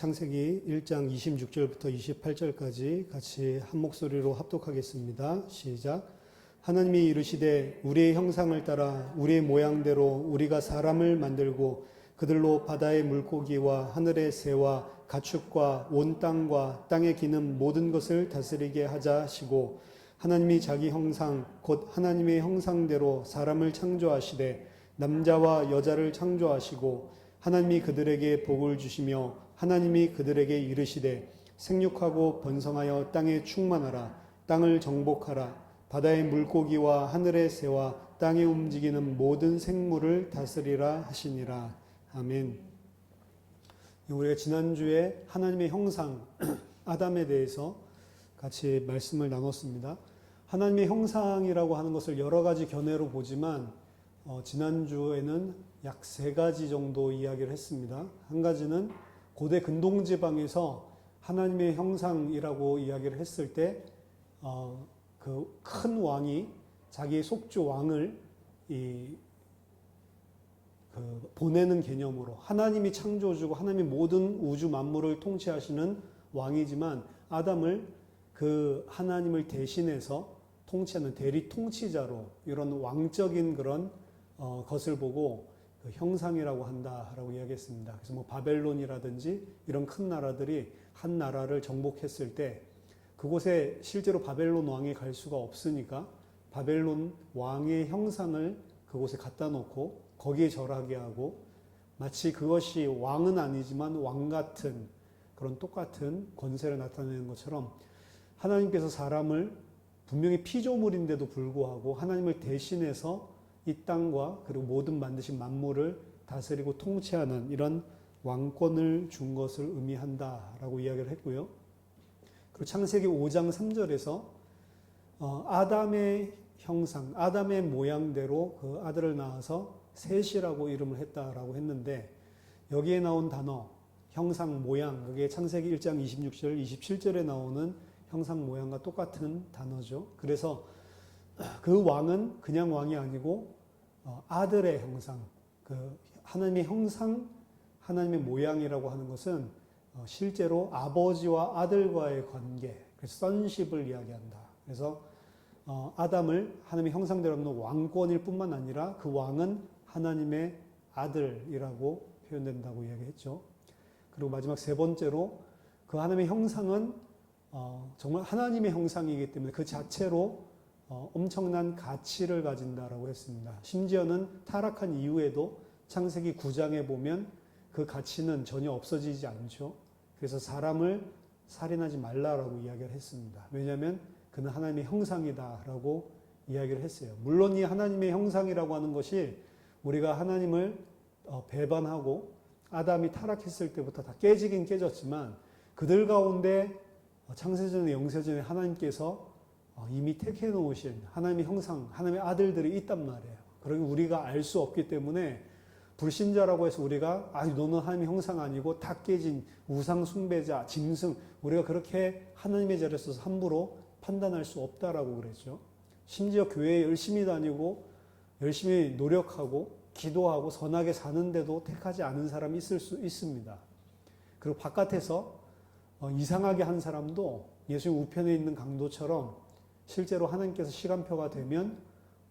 창세기 1장 26절부터 28절까지 같이 한 목소리로 합독하겠습니다. 시작. 하나님이 이르시되 우리의 형상을 따라 우리의 모양대로 우리가 사람을 만들고 그들로 바다의 물고기와 하늘의 새와 가축과 온 땅과 땅에 기는 모든 것을 다스리게 하자 하시고 하나님이 자기 형상 곧 하나님의 형상대로 사람을 창조하시되 남자와 여자를 창조하시고 하나님이 그들에게 복을 주시며 하나님이 그들에게 이르시되 생육하고 번성하여 땅에 충만하라 땅을 정복하라 바다의 물고기와 하늘의 새와 땅에 움직이는 모든 생물을 다스리라 하시니라. 아멘. 우리가 지난주에 하나님의 형상 아담에 대해서 같이 말씀을 나눴습니다. 하나님의 형상이라고 하는 것을 여러 가지 견해로 보지만 지난주에는 약 3가지 정도 이야기를 했습니다. 한 가지는 고대 근동지방에서 하나님의 형상이라고 이야기를 했을 때 그 큰 왕이 자기의 속주 왕을 보내는 개념으로 하나님이 창조주고 하나님이 모든 우주 만물을 통치하시는 왕이지만 아담을 그 하나님을 대신해서 통치하는 대리 통치자로 이런 왕적인 그런 것을 보고 그 형상이라고 한다라고 이야기했습니다. 그래서 뭐 바벨론이라든지 이런 큰 나라들이 한 나라를 정복했을 때 그곳에 실제로 바벨론 왕이 갈 수가 없으니까 바벨론 왕의 형상을 그곳에 갖다 놓고 거기에 절하게 하고 마치 그것이 왕은 아니지만 왕 같은 그런 똑같은 권세를 나타내는 것처럼 하나님께서 사람을 분명히 피조물인데도 불구하고 하나님을 대신해서 이 땅과 그리고 모든 만드신 만물을 다스리고 통치하는 이런 왕권을 준 것을 의미한다라고 이야기를 했고요. 그리고 창세기 5장 3절에서 아담의 형상, 아담의 모양대로 그 아들을 낳아서 셋이라고 이름을 했다라고 했는데 여기에 나온 단어 형상, 모양, 그게 창세기 1장 26절, 27절에 나오는 형상, 모양과 똑같은 단어죠. 그래서 그 왕은 그냥 왕이 아니고 아들의 형상, 그 하나님의 형상, 하나님의 모양이라고 하는 것은 실제로 아버지와 아들과의 관계, 그래서 sonship을 이야기한다. 그래서 아담을 하나님의 형상대로 하는 왕권일 뿐만 아니라 그 왕은 하나님의 아들이라고 표현된다고 이야기했죠. 그리고 마지막 3번째로 그 하나님의 형상은 정말 하나님의 형상이기 때문에 그 자체로 엄청난 가치를 가진다라고 했습니다. 심지어는 타락한 이후에도 창세기 9장에 보면 그 가치는 전혀 없어지지 않죠. 그래서 사람을 살인하지 말라라고 이야기를 했습니다. 왜냐하면 그는 하나님의 형상이다라고 이야기를 했어요. 물론 이 하나님의 형상이라고 하는 것이 우리가 하나님을 배반하고 아담이 타락했을 때부터 다 깨지긴 깨졌지만 그들 가운데 창세전에 영세전에 하나님께서 이미 택해 놓으신 하나님의 형상, 하나님의 아들들이 있단 말이에요. 그러니 우리가 알 수 없기 때문에 불신자라고 해서 우리가 너는 하나님의 형상 아니고 다 깨진 우상 숭배자, 짐승, 우리가 그렇게 하나님의 자리에 서서 함부로 판단할 수 없다라고 그랬죠. 심지어 교회에 열심히 다니고 열심히 노력하고 기도하고 선하게 사는데도 택하지 않은 사람이 있을 수 있습니다. 그리고 바깥에서 이상하게 한 사람도 예수님 우편에 있는 강도처럼 실제로 하나님께서 시간표가 되면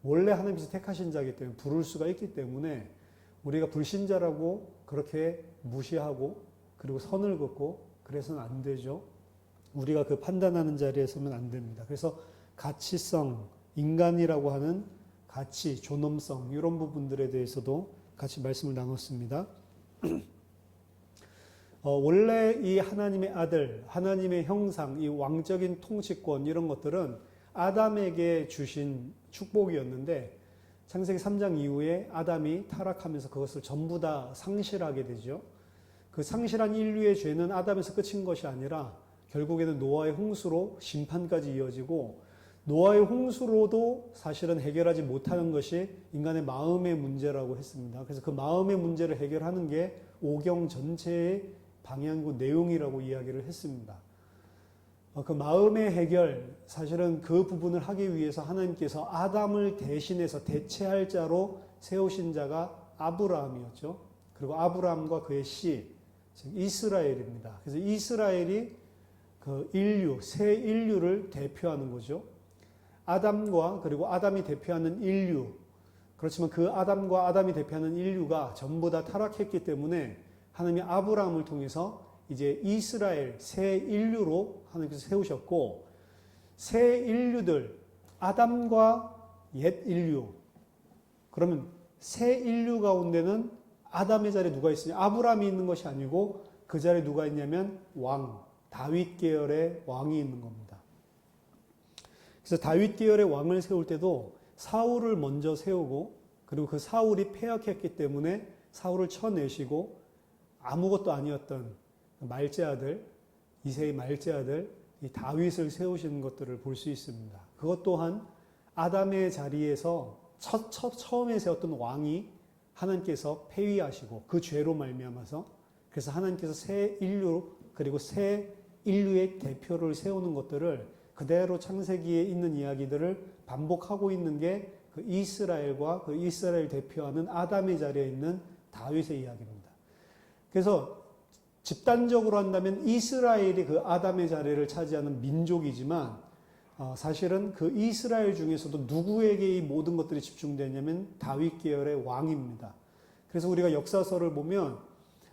원래 하나님께서 택하신 자이기 때문에 부를 수가 있기 때문에 우리가 불신자라고 그렇게 무시하고 그리고 선을 긋고 그래서는 안 되죠. 우리가 그 판단하는 자리에 서면 안 됩니다. 그래서 가치성, 인간이라고 하는 가치, 존엄성 이런 부분들에 대해서도 같이 말씀을 나눴습니다. 원래 이 하나님의 아들, 하나님의 형상, 이 왕적인 통치권 이런 것들은 아담에게 주신 축복이었는데 창세기 3장 이후에 아담이 타락하면서 그것을 전부 다 상실하게 되죠. 그 상실한 인류의 죄는 아담에서 끝인 것이 아니라 결국에는 노아의 홍수로 심판까지 이어지고 노아의 홍수로도 사실은 해결하지 못하는 것이 인간의 마음의 문제라고 했습니다. 그래서 그 마음의 문제를 해결하는 게 오경 전체의 방향이고 내용이라고 이야기를 했습니다. 그 마음의 해결, 사실은 그 부분을 하기 위해서 하나님께서 아담을 대신해서 대체할 자로 세우신 자가 아브라함이었죠. 그리고 아브라함과 그의 씨, 즉 이스라엘입니다. 그래서 이스라엘이 그 인류, 새 인류를 대표하는 거죠. 아담과 그리고 아담이 대표하는 인류. 그렇지만 그 아담과 아담이 대표하는 인류가 전부 다 타락했기 때문에 하나님이 아브라함을 통해서 이제 이스라엘, 새 인류로 하나님께서 세우셨고, 새 인류들, 아담과 옛 인류. 그러면 새 인류 가운데는 아담의 자리에 누가 있으냐? 아브라함이 있는 것이 아니고 그 자리에 누가 있냐면 왕, 다윗 계열의 왕이 있는 겁니다. 그래서 다윗 계열의 왕을 세울 때도 사울을 먼저 세우고, 그리고 그 사울이 패역했기 때문에 사울을 쳐내시고 아무것도 아니었던 말째 아들, 이새의 말째 아들 이 다윗을 세우시는 것들을 볼 수 있습니다. 그것 또한 아담의 자리에서 처음에 세웠던 왕이 하나님께서 폐위하시고 그 죄로 말미암아서, 그래서 하나님께서 새 인류 그리고 새 인류의 대표를 세우는 것들을 그대로 창세기에 있는 이야기들을 반복하고 있는 게 그 이스라엘과 그 이스라엘 대표하는 아담의 자리에 있는 다윗의 이야기입니다. 그래서 집단적으로 한다면 이스라엘이 그 아담의 자리를 차지하는 민족이지만 사실은 그 이스라엘 중에서도 누구에게 이 모든 것들이 집중되냐면 다윗 계열의 왕입니다. 그래서 우리가 역사서를 보면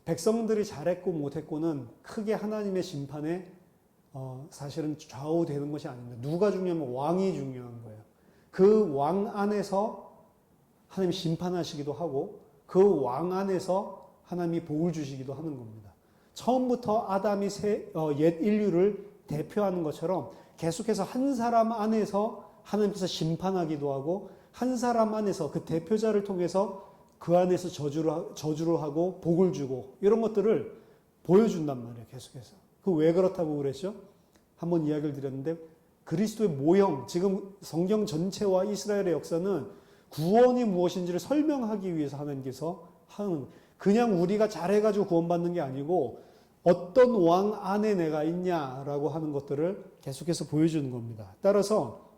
백성들이 잘했고 못했고는 크게 하나님의 심판에 사실은 좌우되는 것이 아닙니다. 누가 중요하면 왕이 중요한 거예요. 그 왕 안에서 하나님이 심판하시기도 하고 그 왕 안에서 하나님이 복을 주시기도 하는 겁니다. 처음부터 아담이 옛 인류를 대표하는 것처럼 계속해서 한 사람 안에서 하나님께서 심판하기도 하고 한 사람 안에서 그 대표자를 통해서 그 안에서 저주를 하고 복을 주고 이런 것들을 보여준단 말이에요. 계속해서. 그 왜 그렇다고 그랬죠? 한번 이야기를 드렸는데 그리스도의 모형, 지금 성경 전체와 이스라엘의 역사는 구원이 무엇인지를 설명하기 위해서 하나님께서 하는, 그냥 우리가 잘해가지고 구원받는 게 아니고 어떤 왕 안에 내가 있냐라고 하는 것들을 계속해서 보여주는 겁니다. 따라서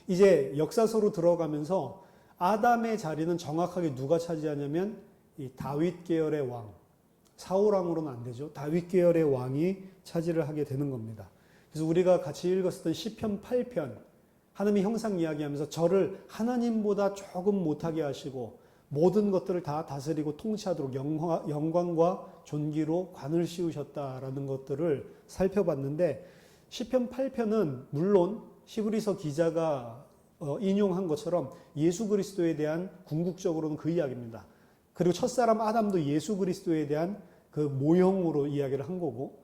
이제 역사서로 들어가면서 아담의 자리는 정확하게 누가 차지하냐면 이 다윗 계열의 왕, 사울 왕으로는 안 되죠. 다윗 계열의 왕이 차지를 하게 되는 겁니다. 그래서 우리가 같이 읽었던 시편 8편, 하나님의 형상 이야기하면서 저를 하나님보다 조금 못하게 하시고 모든 것들을 다 다스리고 통치하도록 영광과 존귀로 관을 씌우셨다라는 것들을 살펴봤는데, 시편 8편은 물론 히브리서 기자가 인용한 것처럼 예수 그리스도에 대한 궁극적으로는 그 이야기입니다. 그리고 첫사람 아담도 예수 그리스도에 대한 그 모형으로 이야기를 한 거고,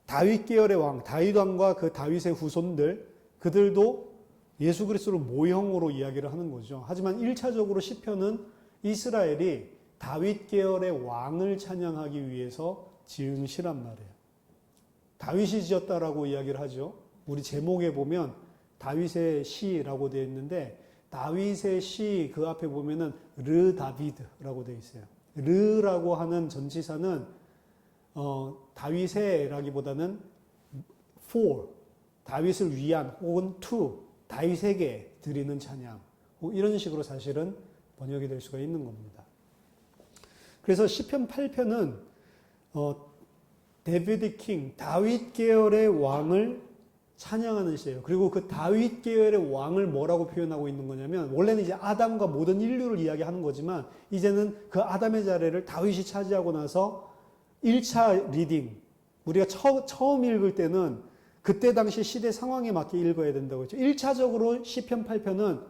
다윗 계열의 왕, 다윗 왕과 그 다윗의 후손들, 그들도 예수 그리스도를 모형으로 이야기를 하는 거죠. 하지만 1차적으로 시편은 이스라엘이 다윗 계열의 왕을 찬양하기 위해서 지은 시란 말이에요. 다윗이 지었다라고 이야기를 하죠. 우리 제목에 보면 다윗의 시라고 되어 있는데 다윗의 시 그 앞에 보면은 르 다비드라고 되어 있어요. 르라고 하는 전치사는 다윗의라기보다는 for, 다윗을 위한 혹은 to, 다윗에게 드리는 찬양, 이런 식으로 사실은 번역이 될 수가 있는 겁니다. 그래서 시편 8편은 데비드 킹, 다윗 계열의 왕을 찬양하는 시예요. 그리고 그 다윗 계열의 왕을 뭐라고 표현하고 있는 거냐면, 원래는 이제 아담과 모든 인류를 이야기하는 거지만 이제는 그 아담의 자리를 다윗이 차지하고 나서 1차 리딩, 우리가 처음 읽을 때는 그때 당시 시대 상황에 맞게 읽어야 된다고 했죠. 1차적으로 시편 8편은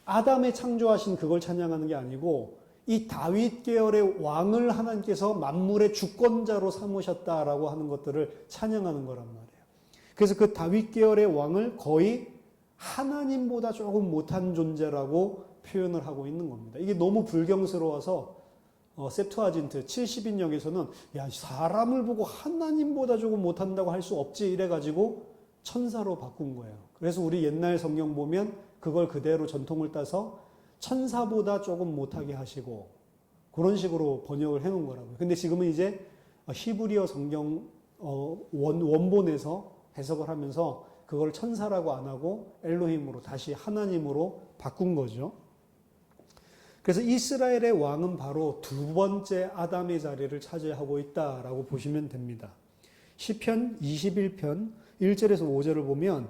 아담의 창조하신 그걸 찬양하는 게 아니고 이 다윗 계열의 왕을 하나님께서 만물의 주권자로 삼으셨다라고 하는 것들을 찬양하는 거란 말이에요. 그래서 그 다윗 계열의 왕을 거의 하나님보다 조금 못한 존재라고 표현을 하고 있는 겁니다. 이게 너무 불경스러워서 셉투아진트 70인역에서는 야, 사람을 보고 하나님보다 조금 못한다고 할 수 없지 이래가지고 천사로 바꾼 거예요. 그래서 우리 옛날 성경 보면 그걸 그대로 전통을 따서 천사보다 조금 못하게 하시고 그런 식으로 번역을 해놓은 거라고요. 근데 지금은 이제 히브리어 성경 원본에서 해석을 하면서 그걸 천사라고 안 하고 엘로힘으로 다시 하나님으로 바꾼 거죠. 그래서 이스라엘의 왕은 바로 두 번째 아담의 자리를 차지하고 있다라고 보시면 됩니다. 시편 21편 1절에서 5절을 보면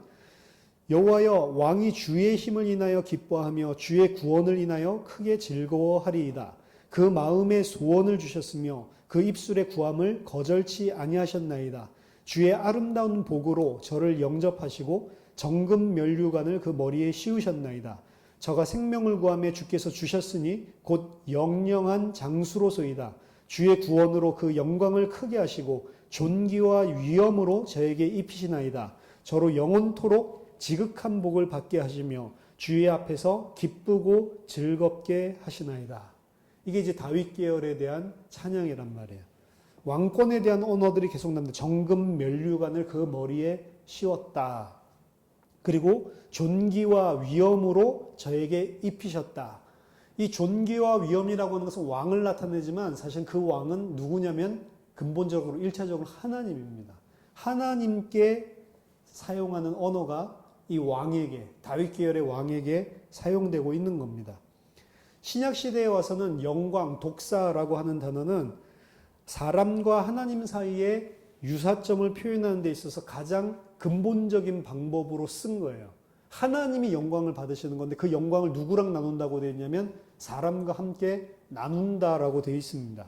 여호와여 왕이 주의 힘을 인하여 기뻐하며 주의 구원을 인하여 크게 즐거워하리이다. 그 마음에 소원을 주셨으며 그 입술의 구함을 거절치 아니하셨나이다. 주의 아름다운 복으로 저를 영접하시고 정금 면류관을 그 머리에 씌우셨나이다. 저가 생명을 구하며 주께서 주셨으니 곧 영영한 장수로소이다. 주의 구원으로 그 영광을 크게 하시고 존귀와 위엄으로 저에게 입히시나이다. 저로 영원토록 지극한 복을 받게 하시며 주의 앞에서 기쁘고 즐겁게 하시나이다. 이게 이제 다윗 계열에 대한 찬양이란 말이에요. 왕권에 대한 언어들이 계속 나옵니다. 정금 면류관을 그 머리에 씌웠다. 그리고 존귀와 위엄으로 저에게 입히셨다. 이 존귀와 위엄이라고 하는 것은 왕을 나타내지만 사실 그 왕은 누구냐면 근본적으로 1차적으로 하나님입니다. 하나님께 사용하는 언어가 이 왕에게, 다윗 계열의 왕에게 사용되고 있는 겁니다. 신약 시대에 와서는 영광, 독사라고 하는 단어는 사람과 하나님 사이의 유사점을 표현하는 데 있어서 가장 근본적인 방법으로 쓴 거예요. 하나님이 영광을 받으시는 건데 그 영광을 누구랑 나눈다고 되어 있냐면 사람과 함께 나눈다라고 되어 있습니다.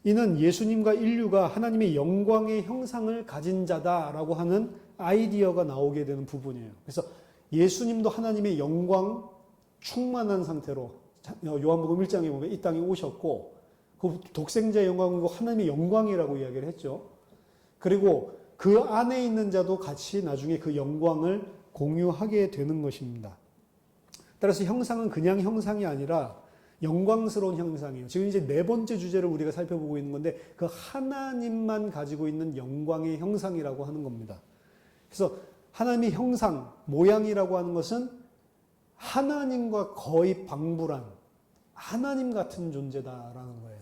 이는 예수님과 인류가 하나님의 영광의 형상을 가진 자다라고 하는 아이디어가 나오게 되는 부분이에요. 그래서 예수님도 하나님의 영광 충만한 상태로 요한복음 1장에 보면 이 땅에 오셨고 그 독생자의 영광이고 하나님의 영광이라고 이야기를 했죠. 그리고 그 안에 있는 자도 같이 나중에 그 영광을 공유하게 되는 것입니다. 따라서 형상은 그냥 형상이 아니라 영광스러운 형상이에요. 지금 이제 네 번째 주제를 우리가 살펴보고 있는 건데 그 하나님만 가지고 있는 영광의 형상이라고 하는 겁니다. 그래서 하나님의 형상, 모양이라고 하는 것은 하나님과 거의 방불한 하나님 같은 존재다라는 거예요.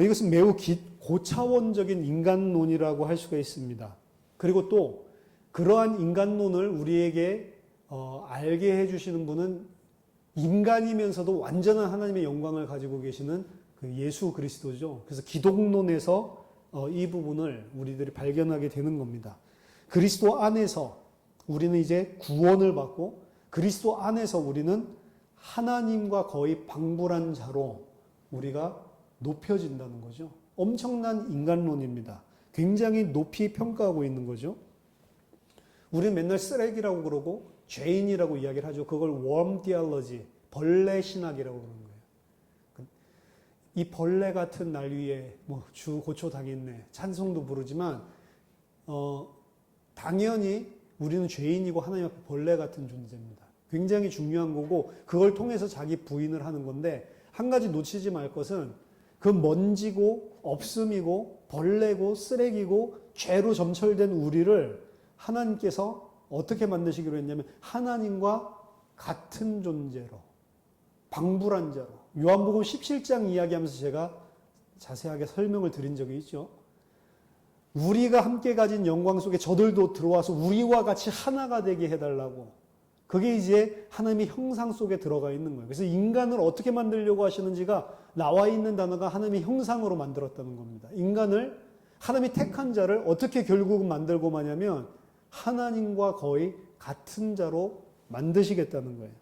이것은 매우 고차원적인 인간론이라고 할 수가 있습니다. 그리고 또 그러한 인간론을 우리에게 알게 해주시는 분은 인간이면서도 완전한 하나님의 영광을 가지고 계시는 그 예수 그리스도죠. 그래서 기독론에서 이 부분을 우리들이 발견하게 되는 겁니다. 그리스도 안에서 우리는 이제 구원을 받고 그리스도 안에서 우리는 하나님과 거의 방불한 자로 우리가 높여진다는 거죠. 엄청난 인간론입니다. 굉장히 높이 평가하고 있는 거죠. 우리는 맨날 쓰레기라고 그러고 죄인이라고 이야기를 하죠. 그걸 worm theology, 벌레 신학이라고 그러는 거예요. 이 벌레 같은 날 위에 주 고초 당했네 찬송도 부르지만 당연히 우리는 죄인이고 하나님 앞에 벌레 같은 존재입니다. 굉장히 중요한 거고 그걸 통해서 자기 부인을 하는 건데 한 가지 놓치지 말 것은 그 먼지고 없음이고 벌레고 쓰레기고 죄로 점철된 우리를 하나님께서 어떻게 만드시기로 했냐면 하나님과 같은 존재로 방불한 자로 요한복음 17장 이야기하면서 제가 자세하게 설명을 드린 적이 있죠. 우리가 함께 가진 영광 속에 저들도 들어와서 우리와 같이 하나가 되게 해달라고. 그게 이제 하나님의 형상 속에 들어가 있는 거예요. 그래서 인간을 어떻게 만들려고 하시는지가 나와 있는 단어가 하나님의 형상으로 만들었다는 겁니다. 인간을 하나님이 택한 자를 어떻게 결국은 만들고 마냐면 하나님과 거의 같은 자로 만드시겠다는 거예요.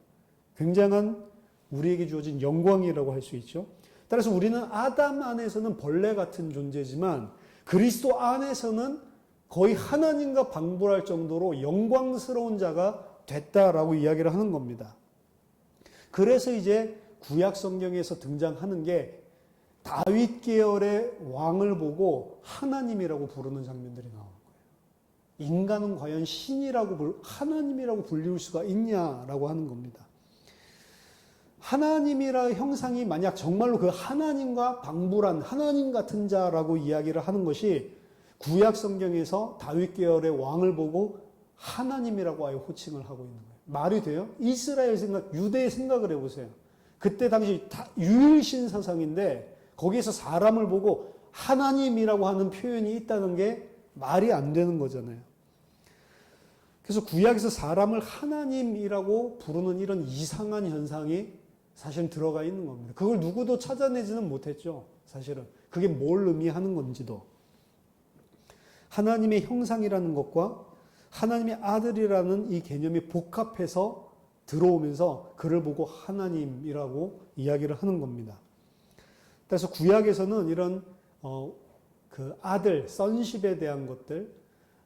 굉장한 우리에게 주어진 영광이라고 할 수 있죠. 따라서 우리는 아담 안에서는 벌레 같은 존재지만 그리스도 안에서는 거의 하나님과 방불할 정도로 영광스러운 자가 됐다라고 이야기를 하는 겁니다. 그래서 이제 구약 성경에서 등장하는 게 다윗 계열의 왕을 보고 하나님이라고 부르는 장면들이 나오는 거예요. 인간은 과연 신이라고 하나님이라고 불릴 수가 있냐라고 하는 겁니다. 하나님이라 형상이 만약 정말로 그 하나님과 방불한 하나님 같은 자라고 이야기를 하는 것이 구약 성경에서 다윗 계열의 왕을 보고 하나님이라고 아예 호칭을 하고 있는 거예요. 말이 돼요? 이스라엘 생각, 유대의 생각을 해보세요. 그때 당시 유일신 사상인데 거기에서 사람을 보고 하나님이라고 하는 표현이 있다는 게 말이 안 되는 거잖아요. 그래서 구약에서 사람을 하나님이라고 부르는 이런 이상한 현상이 사실은 들어가 있는 겁니다. 그걸 누구도 찾아내지는 못했죠. 사실은 그게 뭘 의미하는 건지도. 하나님의 형상이라는 것과 하나님의 아들이라는 이 개념이 복합해서 들어오면서 그를 보고 하나님이라고 이야기를 하는 겁니다. 그래서 구약에서는 이런 그 아들, 선십에 대한 것들,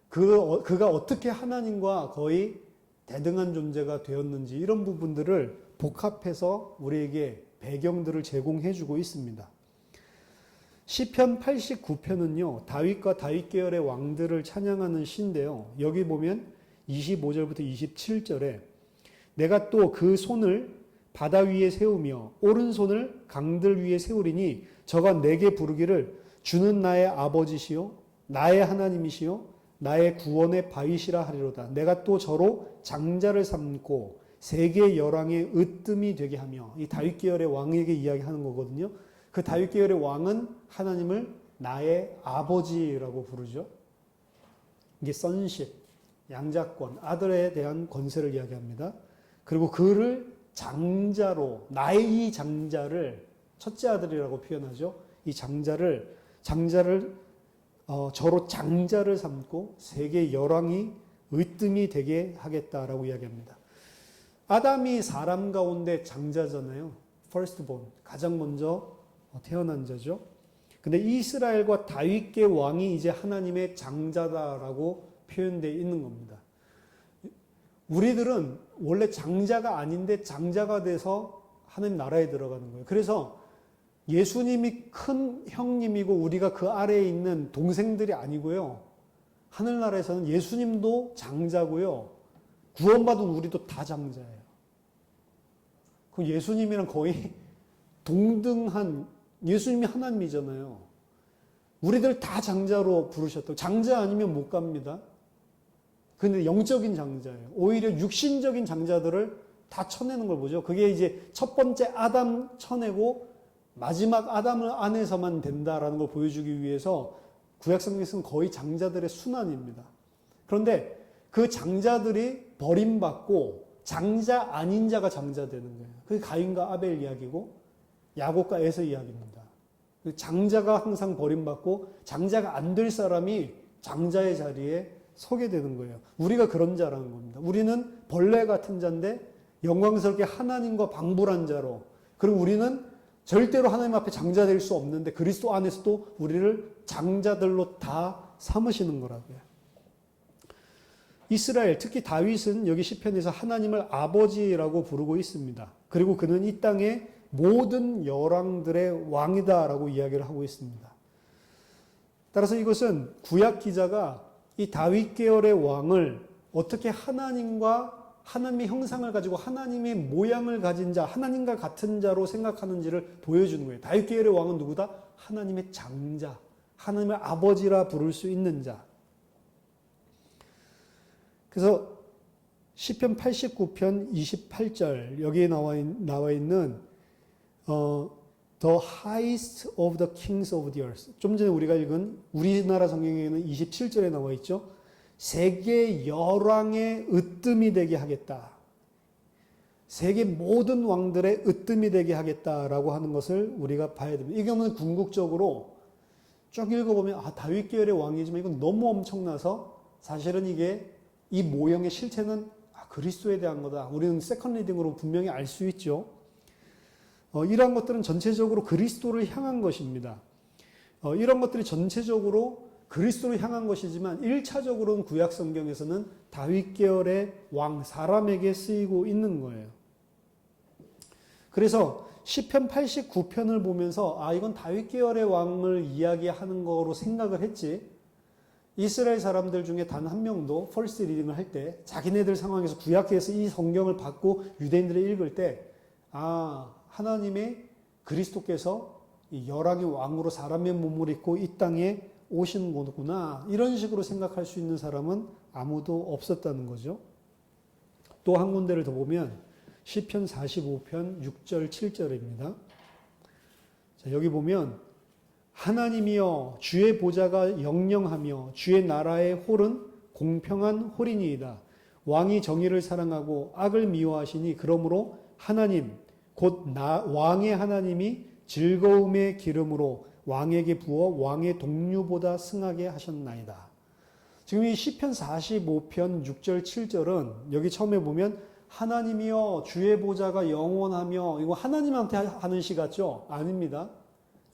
그가 어떻게 하나님과 거의 대등한 존재가 되었는지 이런 부분들을 복합해서 우리에게 배경들을 제공해 주고 있습니다. 시편 89편은요, 다윗과 다윗 계열의 왕들을 찬양하는 시인데요. 여기 보면 25절부터 27절에 내가 또 그 손을 바다 위에 세우며 오른손을 강들 위에 세우리니 저가 내게 부르기를 주는 나의 아버지시요 나의 하나님이시요 나의 구원의 바위시라 하리로다. 내가 또 저로 장자를 삼고 세계 열왕의 으뜸이 되게 하며, 이 다윗 계열의 왕에게 이야기하는 거거든요. 그 다윗 계열의 왕은 하나님을 나의 아버지라고 부르죠. 이게 선십, 양자권, 아들에 대한 권세를 이야기합니다. 그리고 그를 장자로, 나의 이 장자를 첫째 아들이라고 표현하죠. 이 장자를 저로 장자를 삼고 세계 열왕이 으뜸이 되게 하겠다라고 이야기합니다. 아담이 사람 가운데 장자잖아요. firstborn, 가장 먼저 태어난 자죠. 근데 이스라엘과 다윗계 왕이 이제 하나님의 장자다라고 표현되어 있는 겁니다. 우리들은 원래 장자가 아닌데 장자가 돼서 하나님 나라에 들어가는 거예요. 그래서 예수님이 큰 형님이고 우리가 그 아래에 있는 동생들이 아니고요. 하늘나라에서는 예수님도 장자고요. 구원받은 우리도 다 장자예요. 그 예수님이랑 거의 동등한, 예수님이 하나님이잖아요. 우리들 다 장자로 부르셨다고. 장자 아니면 못 갑니다. 근데 영적인 장자예요. 오히려 육신적인 장자들을 다 쳐내는 걸 보죠. 그게 이제 첫 번째 아담 쳐내고 마지막 아담 안에서만 된다라는 걸 보여주기 위해서 구약성경에서는 거의 장자들의 순환입니다. 그런데 그 장자들이 버림받고 장자 아닌 자가 장자 되는 거예요. 그게 가인과 아벨 이야기고 야곱과 에서 이야기입니다. 장자가 항상 버림받고 장자가 안 될 사람이 장자의 자리에 서게 되는 거예요. 우리가 그런 자라는 겁니다. 우리는 벌레 같은 자인데 영광스럽게 하나님과 방불한 자로, 그리고 우리는 절대로 하나님 앞에 장자 될 수 없는데 그리스도 안에서도 우리를 장자들로 다 삼으시는 거라고요. 이스라엘, 특히 다윗은 여기 시편에서 하나님을 아버지라고 부르고 있습니다. 그리고 그는 이 땅의 모든 열왕들의 왕이다라고 이야기를 하고 있습니다. 따라서 이것은 구약 기자가 이 다윗 계열의 왕을 어떻게 하나님과 하나님의 형상을 가지고 하나님의 모양을 가진 자, 하나님과 같은 자로 생각하는지를 보여주는 거예요. 다윗 계열의 왕은 누구다? 하나님의 장자, 하나님의 아버지라 부를 수 있는 자. 그래서 시편 89편 28절 여기에 나와 있는 The highest of the kings of the earth. 좀 전에 우리가 읽은 우리나라 성경에는 27절에 나와 있죠. 세계 열왕의 으뜸이 되게 하겠다. 세계 모든 왕들의 으뜸이 되게 하겠다라고 하는 것을 우리가 봐야 됩니다. 이거는 궁극적으로 쭉 읽어보면 다윗 계열의 왕이지만 이건 너무 엄청나서 사실은 이게 이 모형의 실체는 그리스도에 대한 거다. 우리는 세컨 리딩으로 분명히 알 수 있죠. 이러한 것들은 전체적으로 그리스도를 향한 것입니다. 이런 것들이 전체적으로 그리스도를 향한 것이지만 1차적으로는 구약 성경에서는 다윗 계열의 왕, 사람에게 쓰이고 있는 거예요. 그래서 시편 89편을 보면서 이건 다윗 계열의 왕을 이야기하는 거로 생각을 했지, 이스라엘 사람들 중에 단 한 명도 펄스 리딩을 할 때 자기네들 상황에서 구약에서 이 성경을 받고 유대인들이 읽을 때 하나님의 그리스도께서 이 열왕의 왕으로 사람의 몸을 입고 이 땅에 오시는 거구나, 이런 식으로 생각할 수 있는 사람은 아무도 없었다는 거죠. 또 한 군데를 더 보면 시편 45편 6절 7절입니다. 자, 여기 보면 하나님이여 주의 보좌가 영영하며 주의 나라의 홀은 공평한 홀이니이다. 왕이 정의를 사랑하고 악을 미워하시니 그러므로 하나님 곧 왕의 하나님이 즐거움의 기름으로 왕에게 부어 왕의 동류보다 승하게 하셨나이다. 지금 이 시편 45편 6절 7절은 여기 처음에 보면 하나님이여 주의 보좌가 영원하며, 이거 하나님한테 하는 시 같죠? 아닙니다.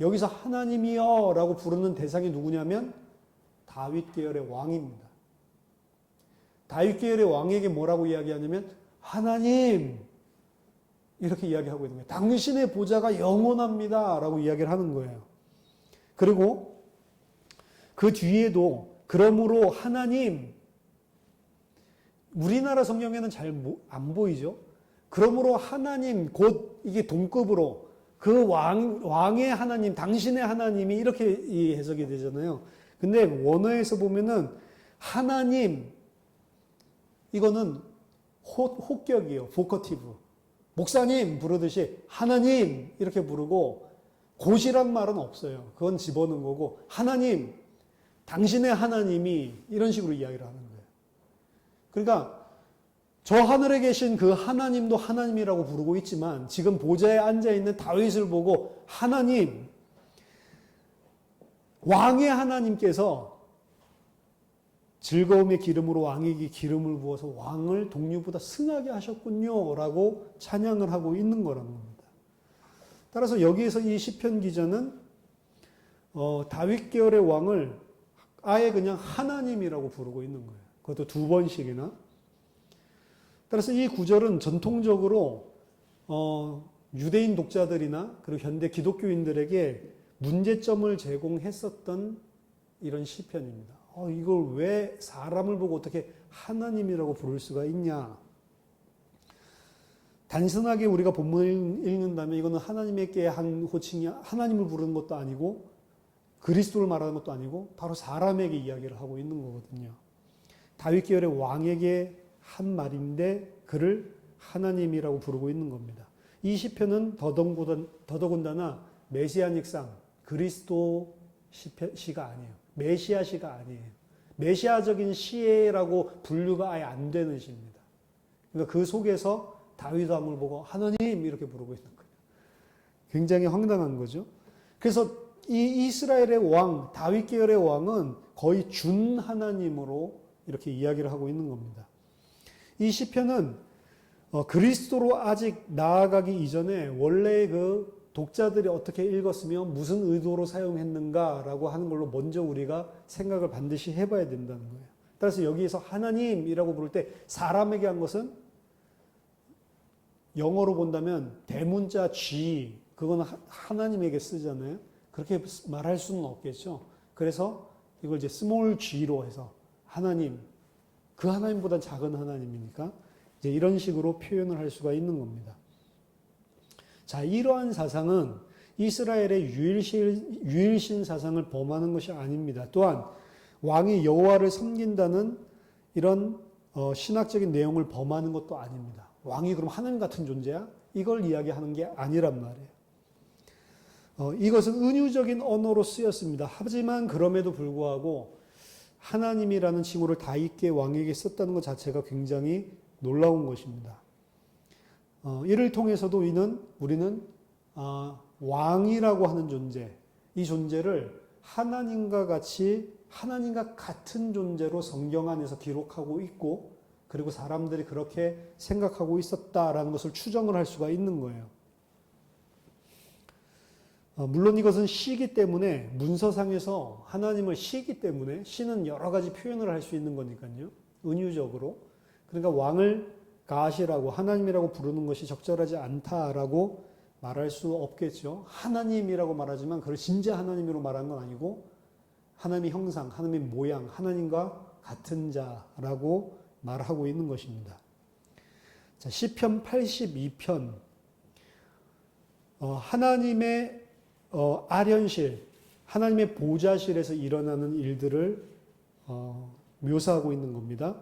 여기서 하나님이여 라고 부르는 대상이 누구냐면 다윗 계열의 왕입니다. 다윗 계열의 왕에게 뭐라고 이야기하냐면 하나님 이렇게 이야기하고 있는 거예요. 당신의 보좌가 영원합니다 라고 이야기를 하는 거예요. 그리고 그 뒤에도 그러므로 하나님, 우리나라 성경에는 잘 안 보이죠. 그러므로 하나님, 곧 이게 동급으로 그 왕의 하나님, 당신의 하나님이 이렇게 해석이 되잖아요. 근데 원어에서 보면은 하나님, 이거는 호격이에요. 보커티브. 목사님 부르듯이 하나님 이렇게 부르고 곧이란 말은 없어요. 그건 집어넣은 거고 하나님, 당신의 하나님이 이런 식으로 이야기를 하는 거예요. 그러니까 저 하늘에 계신 그 하나님도 하나님이라고 부르고 있지만 지금 보좌에 앉아있는 다윗을 보고 하나님, 왕의 하나님께서 즐거움의 기름으로 왕에게 기름을 부어서 왕을 동류보다 승하게 하셨군요 라고 찬양을 하고 있는 거라는 겁니다. 따라서 여기에서 이 시편 기자는 다윗 계열의 왕을 아예 그냥 하나님이라고 부르고 있는 거예요. 그것도 두 번씩이나. 따라서 이 구절은 전통적으로 유대인 독자들이나 그리고 현대 기독교인들에게 문제점을 제공했었던 이런 시편입니다. 이걸 왜 사람을 보고 어떻게 하나님이라고 부를 수가 있냐. 단순하게 우리가 본문을 읽는다면 이거는 하나님에게 한 호칭이 하나님을 부르는 것도 아니고 그리스도를 말하는 것도 아니고 바로 사람에게 이야기를 하고 있는 거거든요. 다윗 계열의 왕에게 한 말인데 그를 하나님이라고 부르고 있는 겁니다. 이 시편은 더더군다나 메시아닉상 그리스도 시가 아니에요. 메시아 시가 아니에요. 메시아적인 시라고 분류가 아예 안 되는 시입니다. 그러니까 그 속에서 다윗 왕을 보고 하나님 이렇게 부르고 있는 거예요. 굉장히 황당한 거죠. 그래서 이 이스라엘의 왕, 다윗 계열의 왕은 거의 준 하나님으로 이렇게 이야기를 하고 있는 겁니다. 이 시편은 그리스도로 아직 나아가기 이전에 원래 그 독자들이 어떻게 읽었으며 무슨 의도로 사용했는가라고 하는 걸로 먼저 우리가 생각을 반드시 해봐야 된다는 거예요. 따라서 여기에서 하나님이라고 부를 때 사람에게 한 것은 영어로 본다면 대문자 G, 그건 하나님에게 쓰잖아요. 그렇게 말할 수는 없겠죠. 그래서 이걸 이제 스몰 g로 해서 하나님, 그 하나님보다 작은 하나님이니까 이제 이런 식으로 표현을 할 수가 있는 겁니다. 자, 이러한 사상은 이스라엘의 유일신 사상을 범하는 것이 아닙니다. 또한 왕이 여호와를 섬긴다는 이런 신학적인 내용을 범하는 것도 아닙니다. 왕이 그럼 하나님 같은 존재야? 이걸 이야기하는 게 아니란 말이에요. 이것은 은유적인 언어로 쓰였습니다. 하지만 그럼에도 불구하고 하나님이라는 칭호를 다윗계 왕에게 썼다는 것 자체가 굉장히 놀라운 것입니다. 이를 통해서도 우리는 왕이라고 하는 존재, 이 존재를 하나님과 같은 존재로 성경 안에서 기록하고 있고, 그리고 사람들이 그렇게 생각하고 있었다라는 것을 추정을 할 수가 있는 거예요. 물론 이것은 시기 때문에 문서상에서 하나님을 시기 때문에 시는 여러 가지 표현을 할 수 있는 거니까요. 은유적으로. 그러니까 왕을 가시라고 하나님이라고 부르는 것이 적절하지 않다라고 말할 수 없겠죠. 하나님이라고 말하지만 그걸 진짜 하나님으로 말하는 건 아니고 하나님의 형상, 하나님의 모양, 하나님과 같은 자라고 말하고 있는 것입니다. 자, 시편 82편 하나님의 아련실, 하나님의 보좌실에서 일어나는 일들을 묘사하고 있는 겁니다.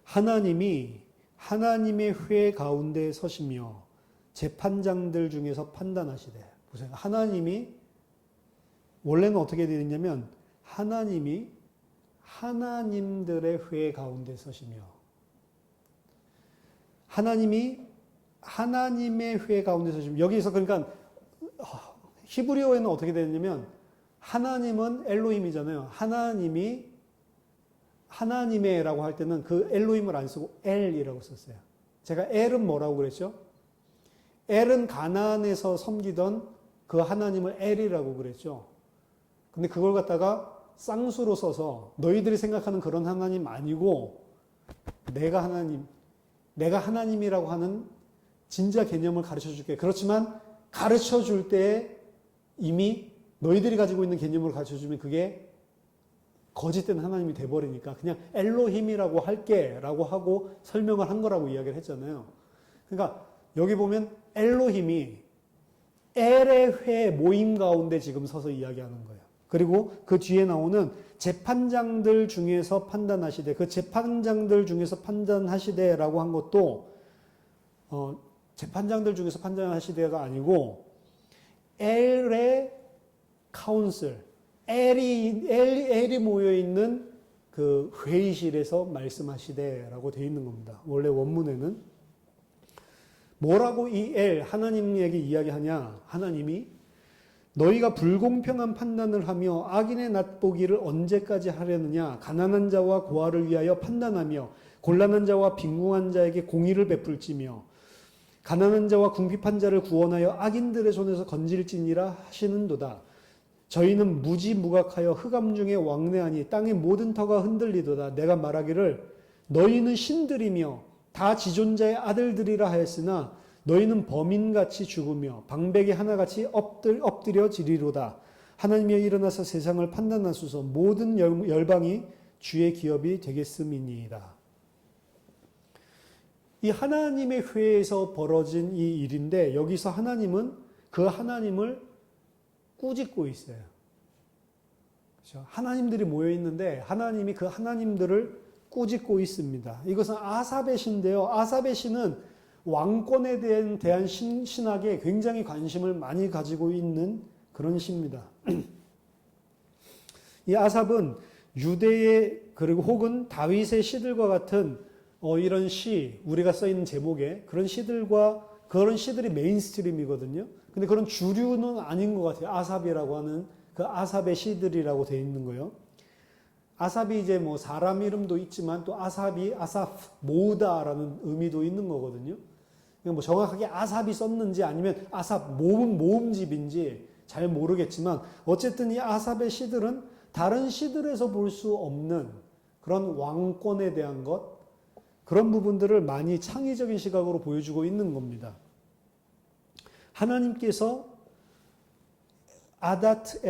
하나님이 하나님의 회 가운데 서시며 재판장들 중에서 판단하시되. 보세요. 하나님이 원래는 어떻게 되어 있냐면 하나님이 하나님들의 회 가운데 서시며 하나님이 하나님의 회 가운데서 지금 여기서 그러니까 히브리어에는 어떻게 되냐면 하나님은 엘로힘이잖아요. 하나님이 하나님의라고 할 때는 그 엘로힘을 안 쓰고 엘이라고 썼어요. 제가 엘은 뭐라고 그랬죠? 엘은 가나안에서 섬기던 그 하나님을 엘이라고 그랬죠. 근데 그걸 갖다가 쌍수로 써서 너희들이 생각하는 그런 하나님 아니고 내가 하나님이라고 하는 진짜 개념을 가르쳐 줄게. 그렇지만 가르쳐 줄 때 이미 너희들이 가지고 있는 개념을 가르쳐 주면 그게 거짓된 하나님이 돼버리니까 그냥 엘로힘이라고 할게 라고 하고 설명을 한 거라고 이야기를 했잖아요. 그러니까 여기 보면 엘로힘이 엘의 회 모임 가운데 지금 서서 이야기하는 거예요. 그리고 그 뒤에 나오는 재판장들 중에서 판단하시되, 그 재판장들 중에서 판단하시되라고 한 것도 재판장들 중에서 판단하시되가 아니고 엘의 카운슬, 엘이 모여있는 그 회의실에서 말씀하시되라고 되어 있는 겁니다. 원래 원문에는 뭐라고 이 엘, 하나님에게 이야기하냐? 하나님이 너희가 불공평한 판단을 하며 악인의 낫보기를 언제까지 하려느냐? 가난한 자와 고아를 위하여 판단하며 곤란한 자와 빈궁한 자에게 공의를 베풀지며 가난한 자와 궁핍한 자를 구원하여 악인들의 손에서 건질지니라 하시는도다. 저희는 무지무각하여 흑암 중에 왕래하니 땅의 모든 터가 흔들리도다. 내가 말하기를 너희는 신들이며 다 지존자의 아들들이라 하였으나 너희는 범인같이 죽으며 방백이 하나같이 엎드려지리로다. 하나님이여 일어나서 세상을 판단하소서. 모든 열방이 주의 기업이 되겠음이니이다. 이 하나님의 회에서 벌어진 이 일인데 여기서 하나님은 그 하나님을 꾸짖고 있어요. 그렇죠? 하나님들이 모여 있는데 하나님이 그 하나님들을 꾸짖고 있습니다. 이것은 아삽의 시인데요. 아삽의 시는 왕권에 대한 신학에 굉장히 관심을 많이 가지고 있는 그런 시입니다. 이 아삽은 유대의 그리고 혹은 다윗의 시들과 같은 이런 시, 우리가 써있는 제목에 그런 시들이 메인스트림이거든요. 근데 그런 주류는 아닌 것 같아요. 아삽이라고 하는 그 아삽의 시들이라고 되어 있는 거예요. 아삽이 이제 뭐 사람 이름도 있지만 또 아삽이 아삽 모으다라는 의미도 있는 거거든요. 뭐 정확하게 아삽이 썼는지 아니면 아삽 모음집인지 잘 모르겠지만 어쨌든 이 아삽의 시들은 다른 시들에서 볼 수 없는 그런 왕권에 대한 것, 그런 부분들을 많이 창의적인 시각으로 보여주고 있는 겁니다. 하나님께서 아다트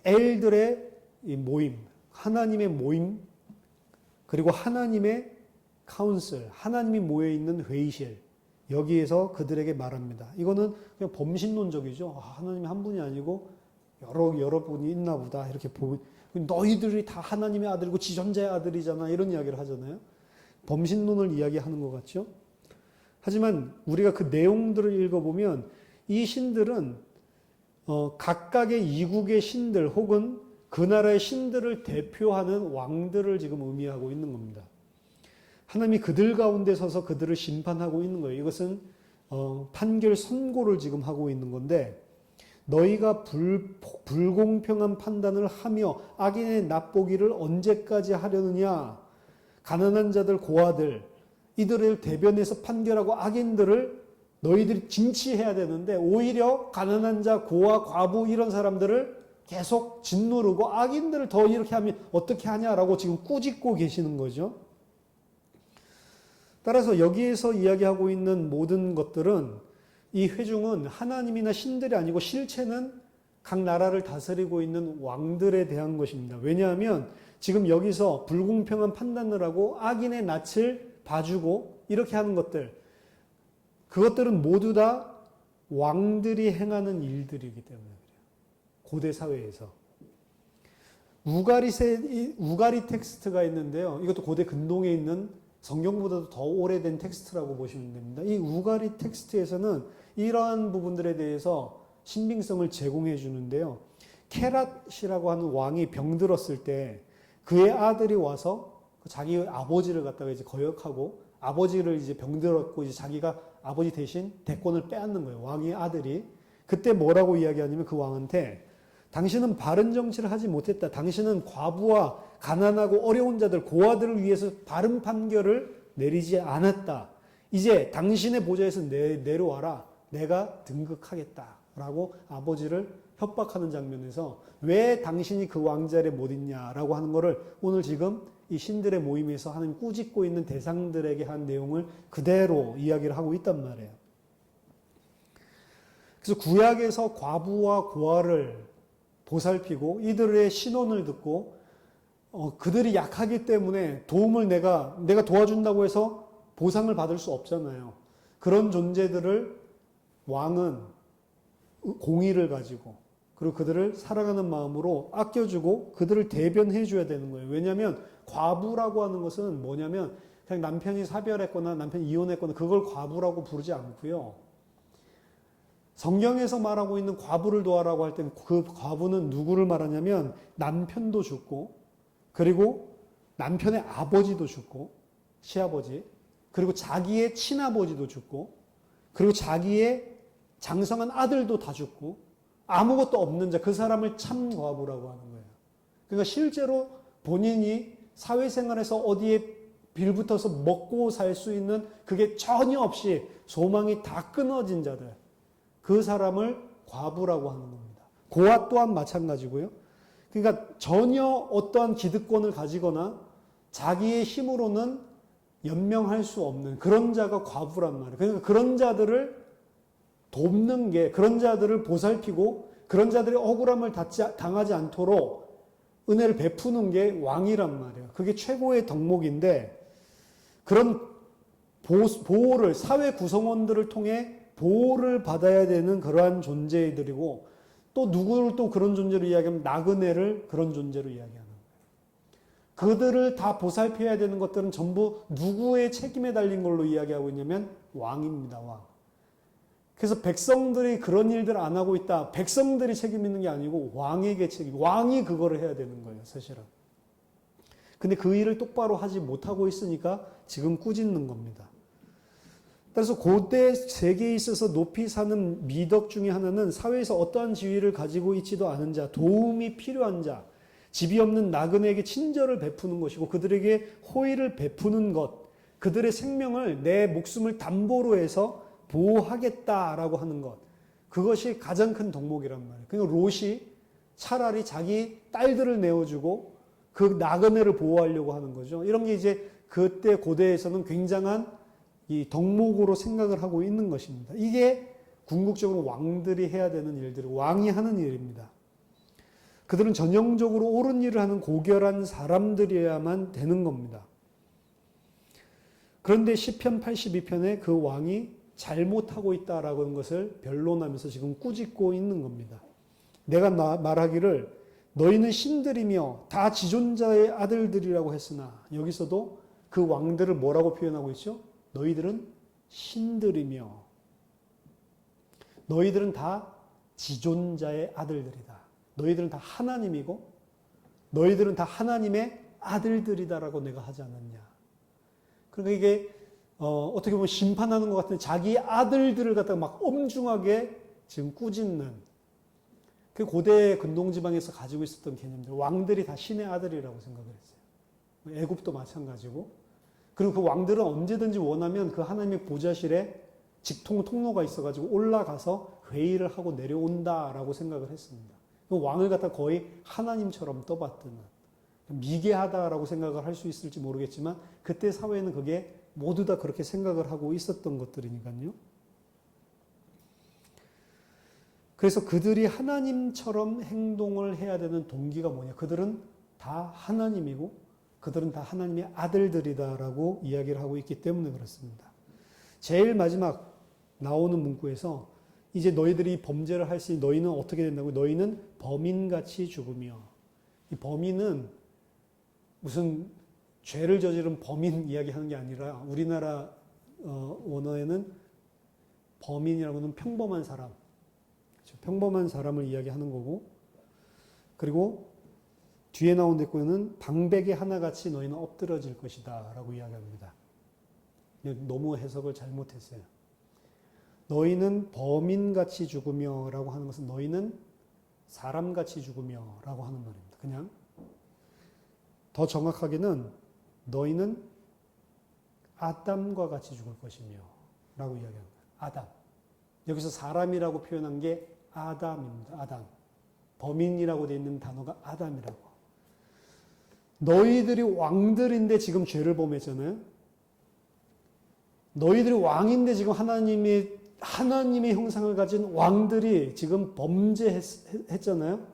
엘들의 이 모임, 하나님의 모임, 그리고 하나님의 카운슬, 하나님이 모여있는 회의실, 여기에서 그들에게 말합니다. 이거는 그냥 범신론적이죠. 하나님이 한 분이 아니고 여러 분이 있나 보다. 이렇게 보고, 너희들이 다 하나님의 아들이고 지존자의 아들이잖아. 이런 이야기를 하잖아요. 범신론을 이야기하는 것 같죠. 하지만 우리가 그 내용들을 읽어보면 이 신들은 각각의 이국의 신들 혹은 그 나라의 신들을 대표하는 왕들을 지금 의미하고 있는 겁니다. 하나님이 그들 가운데 서서 그들을 심판하고 있는 거예요. 이것은 판결 선고를 지금 하고 있는 건데, 너희가 불공평한 판단을 하며 악인의 낫보기를 언제까지 하려느냐? 가난한 자들, 고아들, 이들을 대변해서 판결하고 악인들을 너희들이 징치해야 되는데 오히려 가난한 자, 고아, 과부 이런 사람들을 계속 짓누르고 악인들을 더 이렇게 하면 어떻게 하냐라고 지금 꾸짖고 계시는 거죠. 따라서 여기에서 이야기하고 있는 모든 것들은 이 회중은 하나님이나 신들이 아니고 실체는 각 나라를 다스리고 있는 왕들에 대한 것입니다. 왜냐하면 지금 여기서 불공평한 판단을 하고 악인의 낯을 봐주고 이렇게 하는 것들, 그것들은 모두 다 왕들이 행하는 일들이기 때문에 그래요. 고대 사회에서. 우가리 텍스트가 있는데요. 이것도 고대 근동에 있는 성경보다도 더 오래된 텍스트라고 보시면 됩니다. 이 우가리 텍스트에서는 이러한 부분들에 대해서 신빙성을 제공해 주는데요. 케랏이라고 하는 왕이 병들었을 때 그의 아들이 와서 자기 아버지를 갖다가 이제 거역하고 아버지를 이제 병들었고 이제 자기가 아버지 대신 대권을 빼앗는 거예요. 왕의 아들이. 그때 뭐라고 이야기하냐면 그 왕한테 당신은 바른 정치를 하지 못했다. 당신은 과부와 가난하고 어려운 자들, 고아들을 위해서 바른 판결을 내리지 않았다. 이제 당신의 보좌에서 내려와라. 내가 등극하겠다. 라고 아버지를 협박하는 장면에서 왜 당신이 그 왕자리에 못 있냐라고 하는 거를 오늘 지금 이 신들의 모임에서 하나님 꾸짖고 있는 대상들에게 한 내용을 그대로 이야기를 하고 있단 말이에요. 그래서 구약에서 과부와 고아를 보살피고 이들의 신원을 듣고 그들이 약하기 때문에 도움을 내가 도와준다고 해서 보상을 받을 수 없잖아요. 그런 존재들을 왕은 공의를 가지고 그리고 그들을 사랑하는 마음으로 아껴주고 그들을 대변해 줘야 되는 거예요. 왜냐하면 과부라고 하는 것은 뭐냐면 그냥 남편이 사별했거나 남편이 이혼했거나 그걸 과부라고 부르지 않고요. 성경에서 말하고 있는 과부를 도와라고 할 때는 그 과부는 누구를 말하냐면 남편도 죽고 그리고 남편의 아버지도 죽고 시아버지 그리고 자기의 친아버지도 죽고 그리고 자기의 장성한 아들도 다 죽고 아무것도 없는 자 그 사람을 참과부라고 하는 거예요. 그러니까 실제로 본인이 사회생활에서 어디에 빌붙어서 먹고 살 수 있는 그게 전혀 없이 소망이 다 끊어진 자들 그 사람을 과부라고 하는 겁니다. 고아 또한 마찬가지고요. 그러니까 전혀 어떠한 기득권을 가지거나 자기의 힘으로는 연명할 수 없는 그런 자가 과부란 말이에요. 그러니까 그런 자들을 돕는 게 그런 자들을 보살피고 그런 자들의 억울함을 당하지 않도록 은혜를 베푸는 게 왕이란 말이에요. 그게 최고의 덕목인데 그런 보호를 사회 구성원들을 통해 보호를 받아야 되는 그러한 존재들이고 또 누구를 또 그런 존재로 이야기하면 나그네를 그런 존재로 이야기하는 거예요. 그들을 다 보살펴야 되는 것들은 전부 누구의 책임에 달린 걸로 이야기하고 있냐면 왕입니다. 왕. 그래서 백성들이 그런 일들 안 하고 있다. 백성들이 책임 있는 게 아니고 왕에게 책임. 왕이 그거를 해야 되는 거예요. 사실은. 근데 그 일을 똑바로 하지 못하고 있으니까 지금 꾸짖는 겁니다. 그래서 고대 세계에 있어서 높이 사는 미덕 중에 하나는 사회에서 어떠한 지위를 가지고 있지도 않은 자, 도움이 필요한 자, 집이 없는 나그네에게 친절을 베푸는 것이고 그들에게 호의를 베푸는 것, 그들의 생명을 내 목숨을 담보로 해서 보호하겠다라고 하는 것. 그것이 가장 큰 덕목이란 말이에요. 그러니까 롯이 차라리 자기 딸들을 내어주고 그 나그네를 보호하려고 하는 거죠. 이런 게 이제 그때 고대에서는 굉장한 이 덕목으로 생각을 하고 있는 것입니다. 이게 궁극적으로 왕들이 해야 되는 일들이 왕이 하는 일입니다. 그들은 전형적으로 옳은 일을 하는 고결한 사람들이어야만 되는 겁니다. 그런데 시편 82편에 그 왕이 잘못하고 있다라고 하는 것을 변론하면서 지금 꾸짖고 있는 겁니다. 내가 말하기를 너희는 신들이며 다 지존자의 아들들이라고 했으나 여기서도 그 왕들을 뭐라고 표현하고 있죠? 너희들은 신들이며 너희들은 다 지존자의 아들들이다. 너희들은 다 하나님이고 너희들은 다 하나님의 아들들이다라고 내가 하지 않았냐. 그러니까 이게 어떻게 보면 심판하는 것 같은데 자기 아들들을 갖다가 막 엄중하게 지금 꾸짖는 그 고대 근동지방에서 가지고 있었던 개념들. 왕들이 다 신의 아들이라고 생각을 했어요. 애굽도 마찬가지고. 그리고 그 왕들은 언제든지 원하면 그 하나님의 보좌실에 직통 통로가 있어가지고 올라가서 회의를 하고 내려온다라고 생각을 했습니다. 그 왕을 갖다 거의 하나님처럼 떠받드는 미개하다라고 생각을 할 수 있을지 모르겠지만 그때 사회는 그게 모두 다 그렇게 생각을 하고 있었던 것들이니까요. 그래서 그들이 하나님처럼 행동을 해야 되는 동기가 뭐냐? 그들은 다 하나님이고 그들은 다 하나님의 아들들이다라고 이야기를 하고 있기 때문에 그렇습니다. 제일 마지막 나오는 문구에서 이제 너희들이 범죄를 할 수 있는 너희는 어떻게 된다고? 너희는 범인같이 죽으며. 이 범인은 무슨 죄를 저지른 범인 이야기하는 게 아니라 우리나라 원어에는 범인이라고는 평범한 사람, 그렇죠? 평범한 사람을 이야기하는 거고 그리고 뒤에 나온 데는 방백의 하나같이 너희는 엎드러질 것이다 라고 이야기합니다. 너무 해석을 잘못했어요. 너희는 범인같이 죽으며 라고 하는 것은 너희는 사람같이 죽으며 라고 하는 말입니다. 그냥 더 정확하게는 너희는 아담과 같이 죽을 것이며 라고 이야기합니다. 아담. 여기서 사람이라고 표현한 게 아담입니다. 아담. 범인이라고 되어 있는 단어가 아담이라고. 너희들이 왕들인데 지금 죄를 범했잖아요. 너희들이 왕인데 지금 하나님의 형상을 가진 왕들이 지금 범죄했잖아요.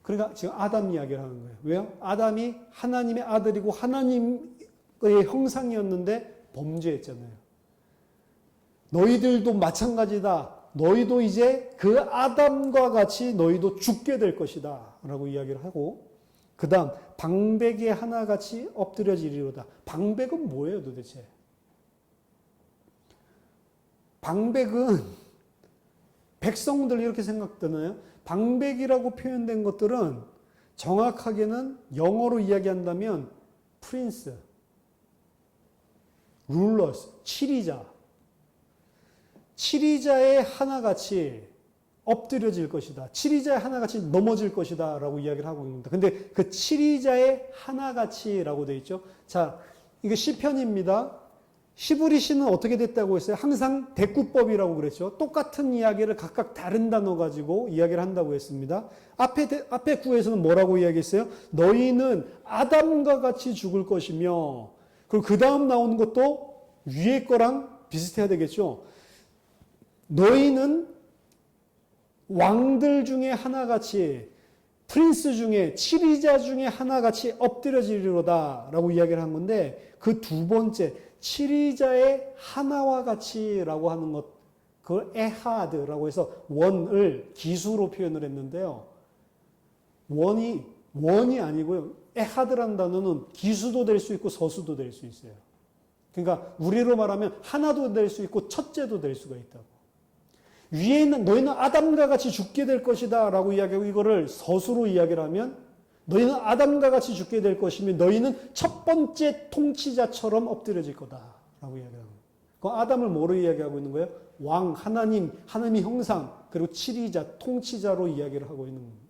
그러니까 지금 아담 이야기를 하는 거예요. 왜요? 아담이 하나님의 아들이고 하나님의 형상이었는데 범죄했잖아요. 너희들도 마찬가지다. 너희도 이제 그 아담과 같이 너희도 죽게 될 것이다. 라고 이야기를 하고, 그 다음, 방백에 하나같이 엎드려지리로다. 방백은 뭐예요, 도대체? 방백은 백성들 이렇게 생각되나요? 방백이라고 표현된 것들은 정확하게는 영어로 이야기한다면 프린스, 룰러스, 치리자. 치리자의 하나같이 엎드려질 것이다. 치리자의 하나같이 넘어질 것이다. 라고 이야기를 하고 있습니다. 근데 그 치리자의 하나같이 라고 되어 있죠. 자, 이게 시편입니다. 히브리 시는 어떻게 됐다고 했어요? 항상 대꾸법이라고 그랬죠. 똑같은 이야기를 각각 다른 단어 가지고 이야기를 한다고 했습니다. 앞에 구에서는 뭐라고 이야기했어요? 너희는 아담과 같이 죽을 것이며, 그리고 그 다음 나오는 것도 위에 거랑 비슷해야 되겠죠. 너희는 왕들 중에 하나같이, 프린스 중에, 치리자 중에 하나같이 엎드려지리로다 라고 이야기를 한 건데, 그 두 번째, 치리자의 하나와 같이라고 하는 것, 그걸 에하드라고 해서 원을 기수로 표현을 했는데요. 원이 아니고요. 에하드라는 단어는 기수도 될 수 있고 서수도 될 수 있어요. 그러니까 우리로 말하면 하나도 될 수 있고 첫째도 될 수가 있다고. 위에 있는 너희는 아담과 같이 죽게 될 것이다 라고 이야기하고 이거를 서수로 이야기를 하면 너희는 아담과 같이 죽게 될 것이며 너희는 첫 번째 통치자처럼 엎드려질 거다 라고 이야기하는 거예요. 그 아담을 뭐로 이야기하고 있는 거예요? 왕, 하나님의 형상, 그리고 치리자, 통치자로 이야기를 하고 있는 겁니다.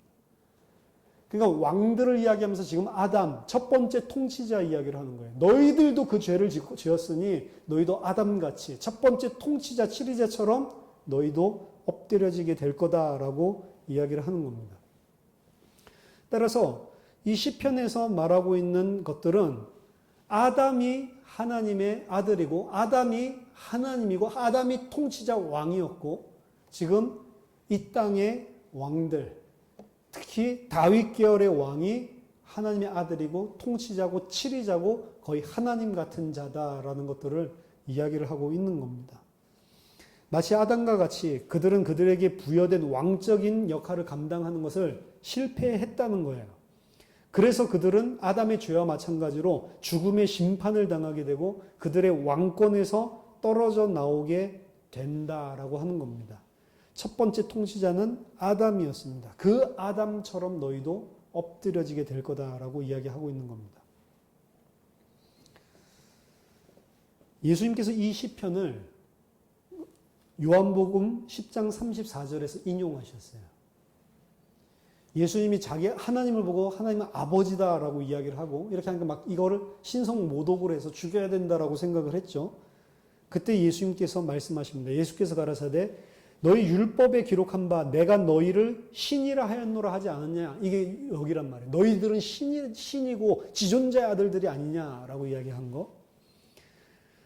그러니까 왕들을 이야기하면서 지금 아담, 첫 번째 통치자 이야기를 하는 거예요. 너희들도 그 죄를 지었으니 너희도 아담같이 첫 번째 통치자, 치리자처럼 너희도 엎드려지게 될 거다라고 이야기를 하는 겁니다. 따라서 이 시편에서 말하고 있는 것들은 아담이 하나님의 아들이고 아담이 하나님이고 아담이 통치자 왕이었고 지금 이 땅의 왕들, 특히 다윗 계열의 왕이 하나님의 아들이고 통치자고 치리자고 거의 하나님 같은 자다라는 것들을 이야기를 하고 있는 겁니다. 마치 아담과 같이 그들은 그들에게 부여된 왕적인 역할을 감당하는 것을 실패했다는 거예요. 그래서 그들은 아담의 죄와 마찬가지로 죽음의 심판을 당하게 되고 그들의 왕권에서 떨어져 나오게 된다라고 하는 겁니다. 첫 번째 통치자는 아담이었습니다. 그 아담처럼 너희도 엎드려지게 될 거다라고 이야기하고 있는 겁니다. 예수님께서 이 시편을 요한복음 10장 34절에서 인용하셨어요. 예수님이 자기 하나님을 보고 하나님은 아버지다라고 이야기를 하고 이렇게 하니까 막 이거를 신성모독으로 해서 죽여야 된다라고 생각을 했죠. 그때 예수님께서 말씀하십니다. 예수께서 가라사대 너희 율법에 기록한 바 내가 너희를 신이라 하였노라 하지 않았냐. 이게 여기란 말이에요. 너희들은 신이고 지존자의 아들들이 아니냐라고 이야기한 거.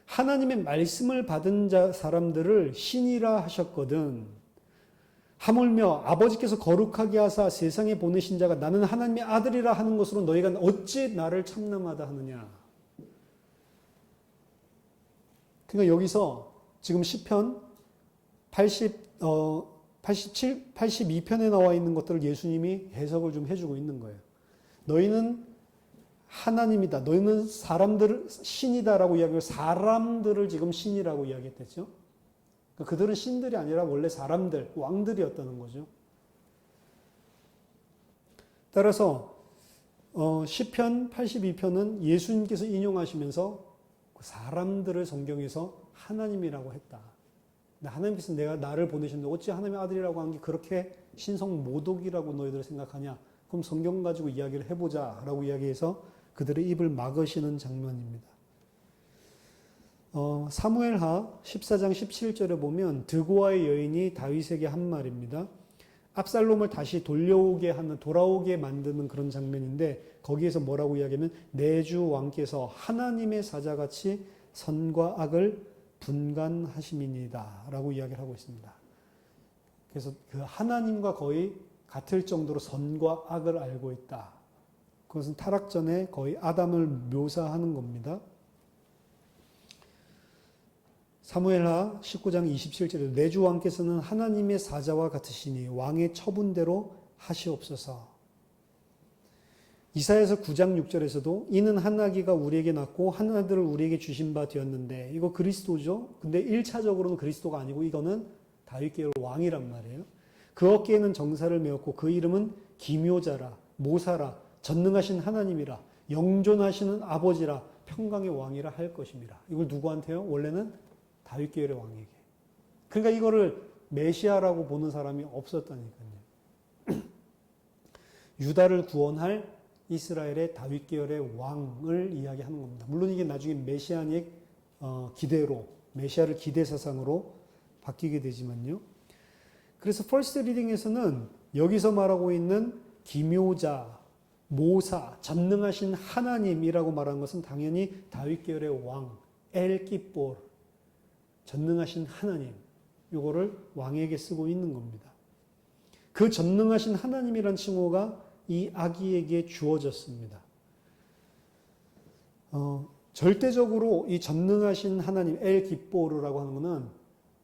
하나님의 말씀을 받은 사람들을 신이라 하셨거든. 하물며 아버지께서 거룩하게 하사 세상에 보내신 자가 나는 하나님의 아들이라 하는 것으로 너희가 어찌 나를 참남하다 하느냐. 그러니까 여기서 지금 시편 82편에 나와 있는 것들을 예수님이 해석을 좀 해주고 있는 거예요. 너희는 하나님이다. 너희는 사람들을 신이다라고 이야기하고 사람들을 지금 신이라고 이야기했댔죠. 그들은 신들이 아니라 원래 사람들, 왕들이었다는 거죠. 따라서 시편 82편은 예수님께서 인용하시면서 사람들을 성경에서 하나님이라고 했다. 하나님께서 나를 보내셨는데 어찌 하나님의 아들이라고 한 게 그렇게 신성 모독이라고 너희들 생각하냐? 그럼 성경 가지고 이야기를 해보자 라고 이야기해서 그들의 입을 막으시는 장면입니다. 사무엘하 14장 17절에 보면 드고아의 여인이 다윗에게 한 말입니다. 압살롬을 다시 돌아오게 만드는 그런 장면인데 거기에서 뭐라고 이야기하면 내 주 왕께서 하나님의 사자같이 선과 악을 분간하심이니이다 라고 이야기를 하고 있습니다. 그래서 그 하나님과 거의 같을 정도로 선과 악을 알고 있다. 그것은 타락 전에 거의 아담을 묘사하는 겁니다. 사무엘하 19장 27절에 내 주 왕께서는 하나님의 사자와 같으시니 왕의 처분대로 하시옵소서. 이사야서 9장 6절에서도 이는 한 아기가 우리에게 낳고 한 아들을 우리에게 주신 바 되었는데 이거 그리스도죠. 근데 1차적으로는 그리스도가 아니고 이거는 다윗 계열 왕이란 말이에요. 그 어깨에는 정사를 메었고 그 이름은 기묘자라 모사라 전능하신 하나님이라 영존하시는 아버지라 평강의 왕이라 할 것입니다. 이걸 누구한테요? 원래는 다윗 계열의 왕에게. 그러니까 이거를 메시아라고 보는 사람이 없었다니까요. 유다를 구원할 이스라엘의 다윗 계열의 왕을 이야기하는 겁니다. 물론 이게 나중에 메시아닉 기대로 메시아를 기대 사상으로 바뀌게 되지만요. 그래서 퍼스트 리딩에서는 여기서 말하고 있는 기묘자, 모사, 전능하신 하나님이라고 말한 것은 당연히 다윗 계열의 왕, 엘기볼, 전능하신 하나님, 이거를 왕에게 쓰고 있는 겁니다. 그 전능하신 하나님이란 칭호가 이 아기에게 주어졌습니다. 절대적으로 이 전능하신 하나님, 엘기보르라고 하는 것은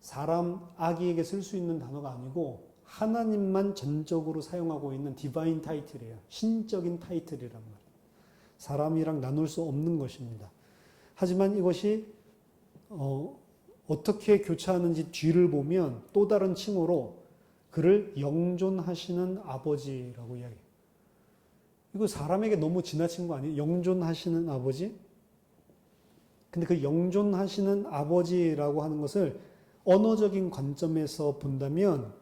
사람 아기에게 쓸 수 있는 단어가 아니고 하나님만 전적으로 사용하고 있는 디바인 타이틀이에요. 신적인 타이틀이란 말이에요. 사람이랑 나눌 수 없는 것입니다. 하지만 이것이 어떻게 교차하는지 뒤를 보면 또 다른 칭호로 그를 영존하시는 아버지라고 이야기해요. 이거 사람에게 너무 지나친 거 아니에요? 영존하시는 아버지? 근데 그 영존하시는 아버지라고 하는 것을 언어적인 관점에서 본다면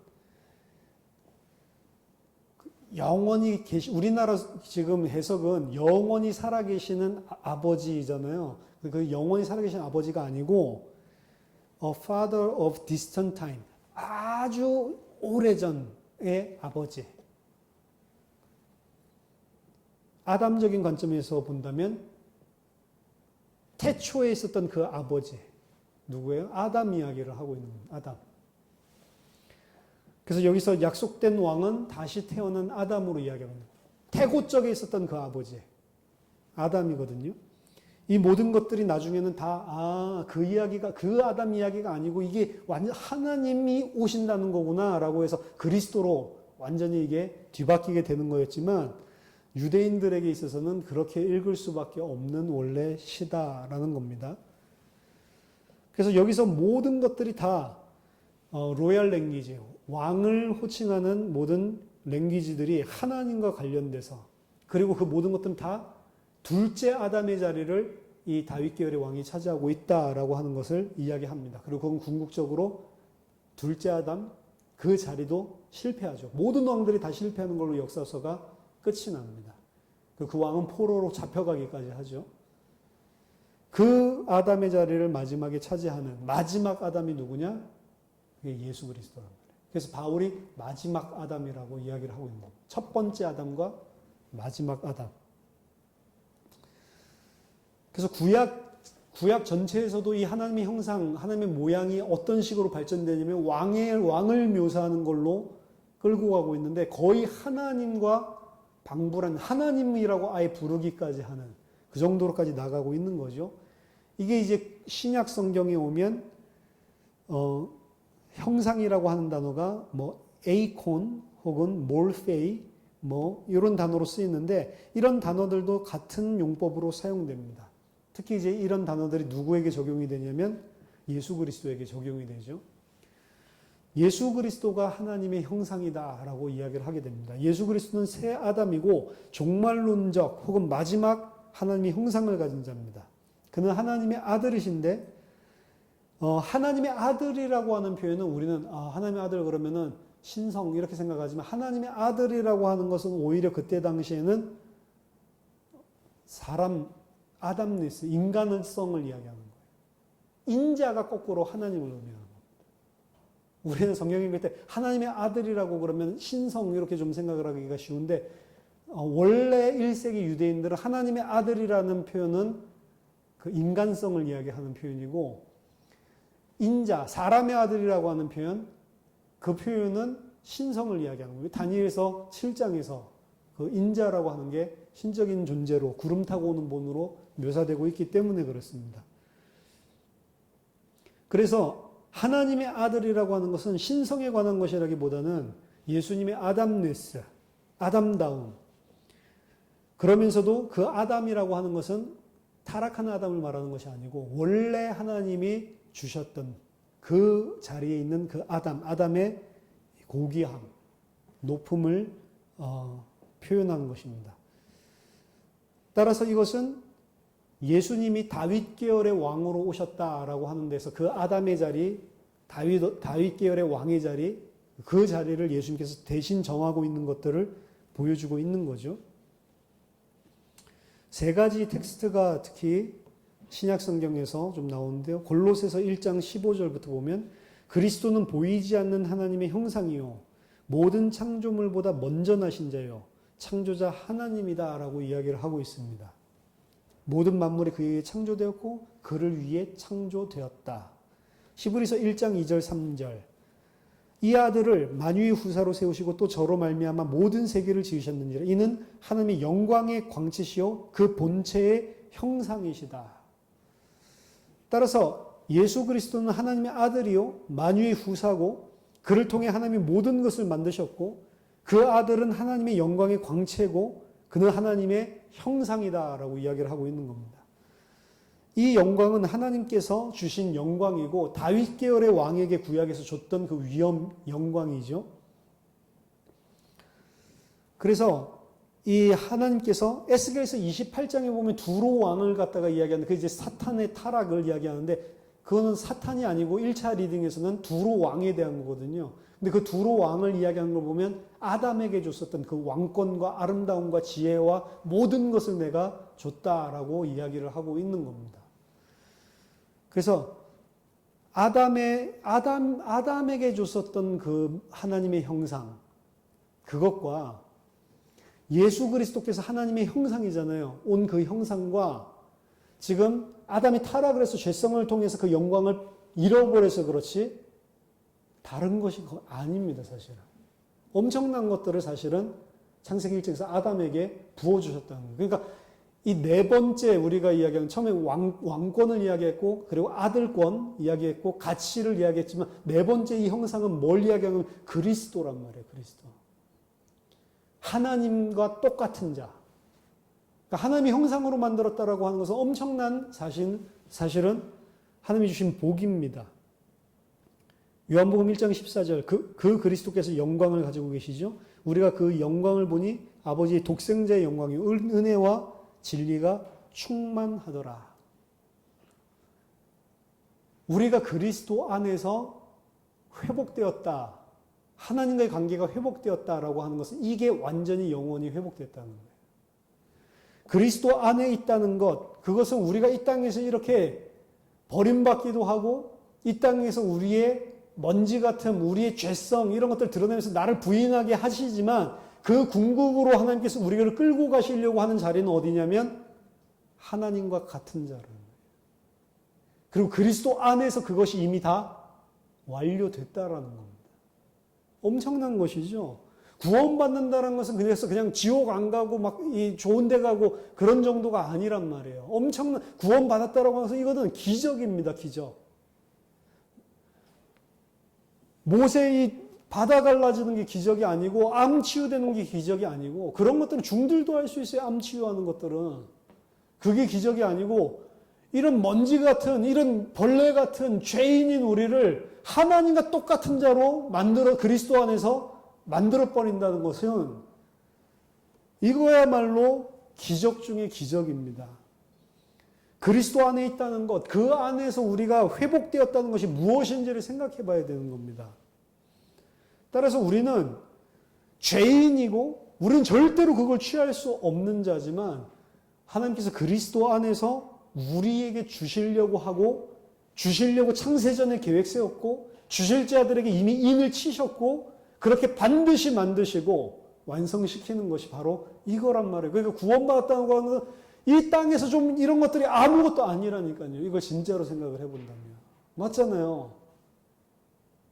영원히 우리나라 지금 해석은 영원히 살아계시는 아버지잖아요. 그 영원히 살아계신 아버지가 아니고 A father of distant time. 아주 오래전의 아버지. 아담적인 관점에서 본다면 태초에 있었던 그 아버지. 누구예요? 아담 이야기를 하고 있는 겁니다. 아담. 그래서 여기서 약속된 왕은 다시 태어난 아담으로 이야기합니다. 태고적에 있었던 그 아버지. 아담이거든요. 이 모든 것들이 나중에는 다, 그 이야기가, 그 아담 이야기가 아니고 이게 완전 하나님이 오신다는 거구나 라고 해서 그리스도로 완전히 이게 뒤바뀌게 되는 거였지만 유대인들에게 있어서는 그렇게 읽을 수밖에 없는 원래 시다라는 겁니다. 그래서 여기서 모든 것들이 다 로얄 랭귀지, 왕을 호칭하는 모든 랭귀지들이 하나님과 관련돼서 그리고 그 모든 것들은 다 둘째 아담의 자리를 이 다윗 계열의 왕이 차지하고 있다라고 하는 것을 이야기합니다. 그리고 그건 궁극적으로 둘째 아담 그 자리도 실패하죠. 모든 왕들이 다 실패하는 걸로 역사서가 끝이 납니다. 그 왕은 포로로 잡혀가기까지 하죠. 그 아담의 자리를 마지막에 차지하는 마지막 아담이 누구냐? 그게 예수 그리스도란 말이에요. 그래서 바울이 마지막 아담이라고 이야기를 하고 있는 겁니다. 첫 번째 아담과 마지막 아담. 그래서 구약 전체에서도 이 하나님의 형상, 하나님의 모양이 어떤 식으로 발전되냐면 왕을 묘사하는 걸로 끌고 가고 있는데 거의 하나님과 방불한 하나님이라고 아예 부르기까지 하는 그 정도로까지 나가고 있는 거죠. 이게 이제 신약 성경에 오면 형상이라고 하는 단어가 뭐 에이콘 혹은 몰페이 뭐 이런 단어로 쓰이는데 이런 단어들도 같은 용법으로 사용됩니다. 특히 이제 이런 단어들이 누구에게 적용이 되냐면 예수 그리스도에게 적용이 되죠. 예수 그리스도가 하나님의 형상이다라고 이야기를 하게 됩니다. 예수 그리스도는 새 아담이고 종말론적 혹은 마지막 하나님의 형상을 가진 자입니다. 그는 하나님의 아들이신데 하나님의 아들이라고 하는 표현은 우리는 하나님의 아들 그러면은 신성 이렇게 생각하지만 하나님의 아들이라고 하는 것은 오히려 그때 당시에는 사람 아담네스 인간성을 이야기하는 거예요. 인자가 거꾸로 하나님을 의미하는 겁니다. 우리는 성경 읽을 때 하나님의 아들이라고 그러면 신성 이렇게 좀 생각을 하기가 쉬운데 원래 1세기 유대인들은 하나님의 아들이라는 표현은 그 인간성을 이야기하는 표현이고 인자, 사람의 아들이라고 하는 표현, 그 표현은 신성을 이야기하는 거예요. 다니엘서 7장에서 그 인자라고 하는 게 신적인 존재로 구름 타고 오는 본으로 묘사되고 있기 때문에 그렇습니다. 그래서 하나님의 아들이라고 하는 것은 신성에 관한 것이라기보다는 예수님의 아담네스, 아담다움. 그러면서도 그 아담이라고 하는 것은 타락한 아담을 말하는 것이 아니고 원래 하나님이 주셨던 그 자리에 있는 그 아담의 고귀함, 높음을 표현하는 것입니다. 따라서 이것은 예수님이 다윗 계열의 왕으로 오셨다라고 하는 데서 그 아담의 자리, 다윗 계열의 왕의 자리, 그 자리를 예수님께서 대신 정하고 있는 것들을 보여주고 있는 거죠. 세 가지 텍스트가 특히 신약 성경에서 좀 나오는데요. 골로새서 1장 15절부터 보면 그리스도는 보이지 않는 하나님의 형상이요 모든 창조물보다 먼저 나신 자요 창조자 하나님이다라고 이야기를 하고 있습니다. 모든 만물이 그에 의해 창조되었고 그를 위해 창조되었다. 히브리서 1장 2절 3절 이 아들을 만유의 후사로 세우시고 또 저로 말미암아 모든 세계를 지으셨는지라 이는 하나님의 영광의 광채시요 그 본체의 형상이시다. 따라서 예수 그리스도는 하나님의 아들이요 만유의 후사고 그를 통해 하나님이 모든 것을 만드셨고 그 아들은 하나님의 영광의 광채고 그는 하나님의 형상이다라고 이야기를 하고 있는 겁니다. 이 영광은 하나님께서 주신 영광이고 다윗 계열의 왕에게 구약에서 줬던 그 영광이죠. 그래서 이 하나님께서 에스겔서 28장에 보면 두로 왕을 갖다가 이야기하는데 그 이제 사탄의 타락을 이야기하는데 그거는 사탄이 아니고 1차 리딩에서는 두로 왕에 대한 거거든요. 근데 그 두로 왕을 이야기하는 걸 보면 아담에게 줬었던 그 왕권과 아름다움과 지혜와 모든 것을 내가 줬다라고 이야기를 하고 있는 겁니다. 그래서 아담에게 줬었던 그 하나님의 형상, 그것과 예수 그리스도께서 하나님의 형상이잖아요. 온 그 형상과 지금 아담이 타락을 해서 죄성을 통해서 그 영광을 잃어버려서 그렇지 다른 것이 아닙니다, 사실은. 엄청난 것들을 사실은 창세기 1장에서 아담에게 부어주셨다는 거예요. 그러니까 이 네 번째 우리가 이야기하는 처음에 왕권을 이야기했고 그리고 아들권 이야기했고 가치를 이야기했지만 네 번째 이 형상은 뭘 이야기하면 그리스도란 말이에요. 그리스도. 하나님과 똑같은 자. 그러니까 하나님의 형상으로 만들었다라고 하는 것은 엄청난 사실은 하나님이 주신 복입니다. 요한복음 1장 14절 그 그리스도께서 영광을 가지고 계시죠. 우리가 그 영광을 보니 아버지의 독생자의 영광이 은혜와 진리가 충만하더라. 우리가 그리스도 안에서 회복되었다. 하나님과의 관계가 회복되었다라고 하는 것은 이게 완전히 영원히 회복됐다는 거예요. 그리스도 안에 있다는 것, 그것은 우리가 이 땅에서 이렇게 버림받기도 하고 이 땅에서 우리의 먼지 같은 우리의 죄성 이런 것들 드러내면서 나를 부인하게 하시지만 그 궁극으로 하나님께서 우리를 끌고 가시려고 하는 자리는 어디냐면 하나님과 같은 자라는 거예요. 그리고 그리스도 안에서 그것이 이미 다 완료됐다라는 겁니다. 엄청난 것이죠. 구원받는다는 것은 그래서 그냥 지옥 안 가고 막 이 좋은 데 가고 그런 정도가 아니란 말이에요. 엄청난 구원받았다라고 해서 이거는 기적입니다. 기적. 모세의 바다 갈라지는 게 기적이 아니고 암 치유되는 게 기적이 아니고 그런 것들은 중들도 할 수 있어요. 암 치유하는 것들은. 그게 기적이 아니고 이런 먼지 같은 이런 벌레 같은 죄인인 우리를 하나님과 똑같은 자로 만들어 그리스도 안에서 만들어 버린다는 것은 이거야말로 기적 중의 기적입니다. 그리스도 안에 있다는 것, 그 안에서 우리가 회복되었다는 것이 무엇인지를 생각해 봐야 되는 겁니다. 따라서 우리는 죄인이고 우리는 절대로 그걸 취할 수 없는 자지만 하나님께서 그리스도 안에서 우리에게 주시려고 하고 주시려고 창세전에 계획 세웠고 주실 자들에게 이미 인을 치셨고 그렇게 반드시 만드시고 완성시키는 것이 바로 이거란 말이에요. 그러니까 구원받았다는 거는 이 땅에서 좀 이런 것들이 아무것도 아니라니까요. 이걸 진짜로 생각을 해본다면. 맞잖아요.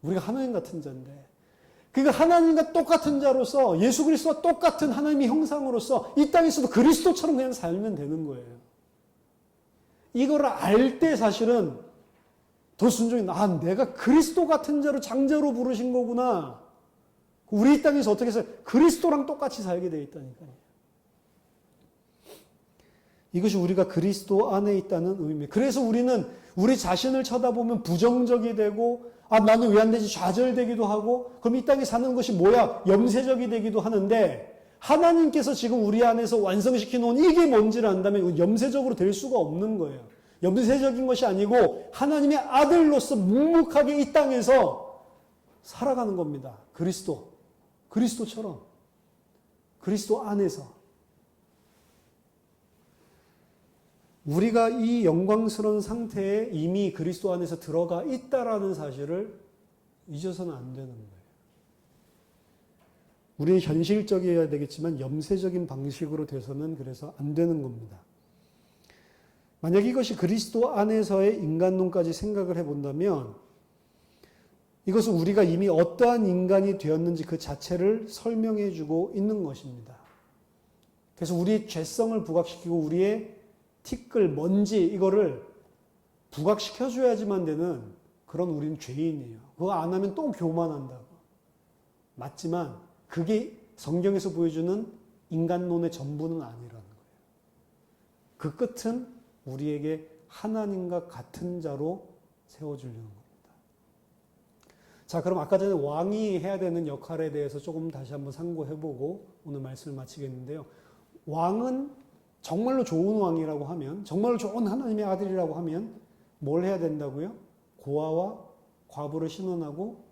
우리가 하나님 같은 자인데. 그러니까 하나님과 똑같은 자로서 예수 그리스도와 똑같은 하나님의 형상으로서 이 땅에서도 그리스도처럼 그냥 살면 되는 거예요. 이걸 알 때 사실은 더 순종이 내가 그리스도 같은 자로 장자로 부르신 거구나. 우리 이 땅에서 어떻게 해서 그리스도랑 똑같이 살게 되어 있다니까요. 이것이 우리가 그리스도 안에 있다는 의미입니다. 그래서 우리는 우리 자신을 쳐다보면 부정적이 되고 나는 왜 안 되지? 좌절되기도 하고 그럼 이 땅에 사는 것이 뭐야? 염세적이 되기도 하는데 하나님께서 지금 우리 안에서 완성시켜 놓은 이게 뭔지를 안다면 염세적으로 될 수가 없는 거예요. 염세적인 것이 아니고 하나님의 아들로서 묵묵하게 이 땅에서 살아가는 겁니다. 그리스도처럼. 그리스도 안에서. 우리가 이 영광스러운 상태에 이미 그리스도 안에서 들어가 있다라는 사실을 잊어서는 안 되는 거예요. 우리는 현실적이어야 되겠지만 염세적인 방식으로 돼서는 그래서 안 되는 겁니다. 만약 이것이 그리스도 안에서의 인간론까지 생각을 해본다면 이것은 우리가 이미 어떠한 인간이 되었는지 그 자체를 설명해 주고 있는 것입니다. 그래서 우리의 죄성을 부각시키고 우리의 티끌, 먼지 이거를 부각시켜줘야지만 되는 그런 우리는 죄인이에요. 그거 안 하면 또 교만한다고. 맞지만 그게 성경에서 보여주는 인간론의 전부는 아니라는 거예요. 그 끝은 우리에게 하나님과 같은 자로 세워주려는 겁니다. 자, 그럼 아까 전에 왕이 해야 되는 역할에 대해서 조금 다시 한번 상고해보고 오늘 말씀을 마치겠는데요. 왕은 정말로 좋은 왕이라고 하면, 정말로 좋은 하나님의 아들이라고 하면 뭘 해야 된다고요? 고아와 과부를 신원하고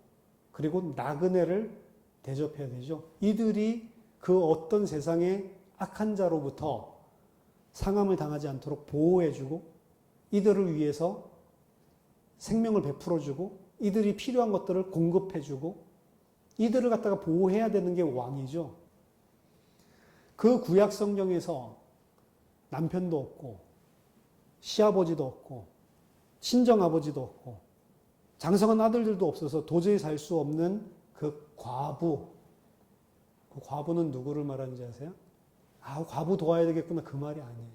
그리고 나그네를 대접해야 되죠. 이들이 그 어떤 세상의 악한 자로부터 상함을 당하지 않도록 보호해주고 이들을 위해서 생명을 베풀어주고 이들이 필요한 것들을 공급해주고 이들을 갖다가 보호해야 되는 게 왕이죠. 그 구약 성경에서 남편도 없고 시아버지도 없고 친정아버지도 없고 장성한 아들들도 없어서 도저히 살 수 없는 그 과부. 그 과부는 누구를 말하는지 아세요? 과부 도와야 되겠구나 그 말이 아니에요.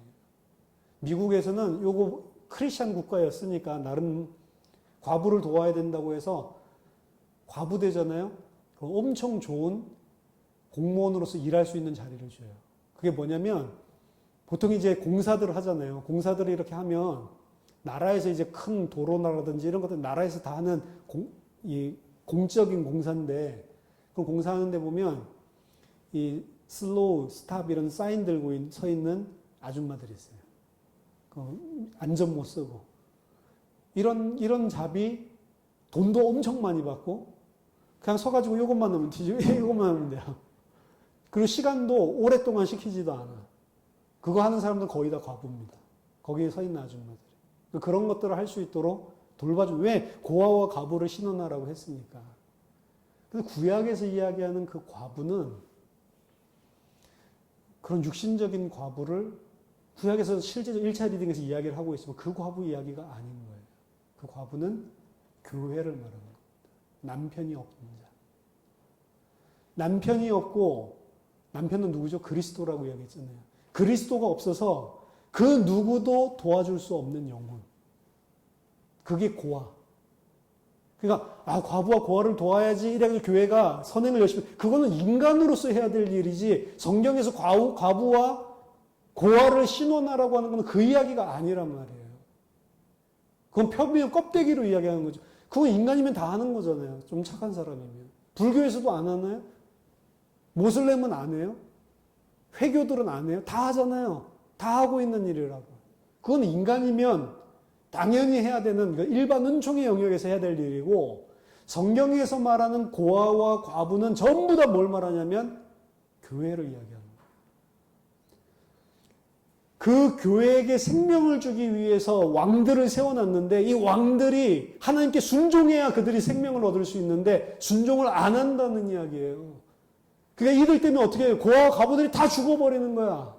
미국에서는 요거 크리스찬 국가였으니까 나름 과부를 도와야 된다고 해서 과부 되잖아요. 엄청 좋은 공무원으로서 일할 수 있는 자리를 줘요. 그게 뭐냐면 보통 이제 공사들을 하잖아요. 공사들을 이렇게 하면 나라에서 이제 큰 도로라든지 이런 것들 나라에서 다 하는 공적인 공사인데 그 공사하는데 보면 이 슬로우, 스탑 이런 사인 들고 서 있는 아줌마들이 있어요. 안전 못 쓰고 이런 잡이 돈도 엄청 많이 받고 그냥 서가지고 이것만 하면 이것만 하면 돼요. 그리고 시간도 오랫동안 시키지도 않아. 그거 하는 사람들은 거의 다 과부입니다. 거기에 서 있는 아줌마들이. 그런 것들을 할 수 있도록 돌봐주고 왜 고아와 과부를 신원하라고 했습니까? 근데 구약에서 이야기하는 그 과부는 그런 육신적인 과부를 구약에서 실제적으로 1차 리딩에서 이야기를 하고 있으면 그 과부 이야기가 아닌 거예요. 그 과부는 교회를 말하는 겁니다. 남편이 없는 자. 남편이 없고 남편은 누구죠? 그리스도라고 이야기했잖아요. 그리스도가 없어서 그 누구도 도와줄 수 없는 영혼. 그게 고아. 그러니까 과부와 고아를 도와야지 이래서 교회가 선행을 열심히 그거는 인간으로서 해야 될 일이지 성경에서 과부와 고아를 신원하라고 하는 건 그 이야기가 아니란 말이에요. 그건 표면 껍데기로 이야기하는 거죠. 그건 인간이면 다 하는 거잖아요. 좀 착한 사람이면. 불교에서도 안 하나요? 모슬렘은 안 해요? 회교들은 안 해요? 다 하잖아요. 다 하고 있는 일이라고. 그건 인간이면 당연히 해야 되는 그 일반 은총의 영역에서 해야 될 일이고, 성경에서 말하는 고아와 과부는 전부 다 뭘 말하냐면 교회를 이야기하는 거예요. 그 교회에게 생명을 주기 위해서 왕들을 세워놨는데, 이 왕들이 하나님께 순종해야 그들이 생명을 얻을 수 있는데 순종을 안 한다는 이야기예요. 그러니까 이들 때문에 어떻게 해요? 고아와 과부들이 다 죽어버리는 거야.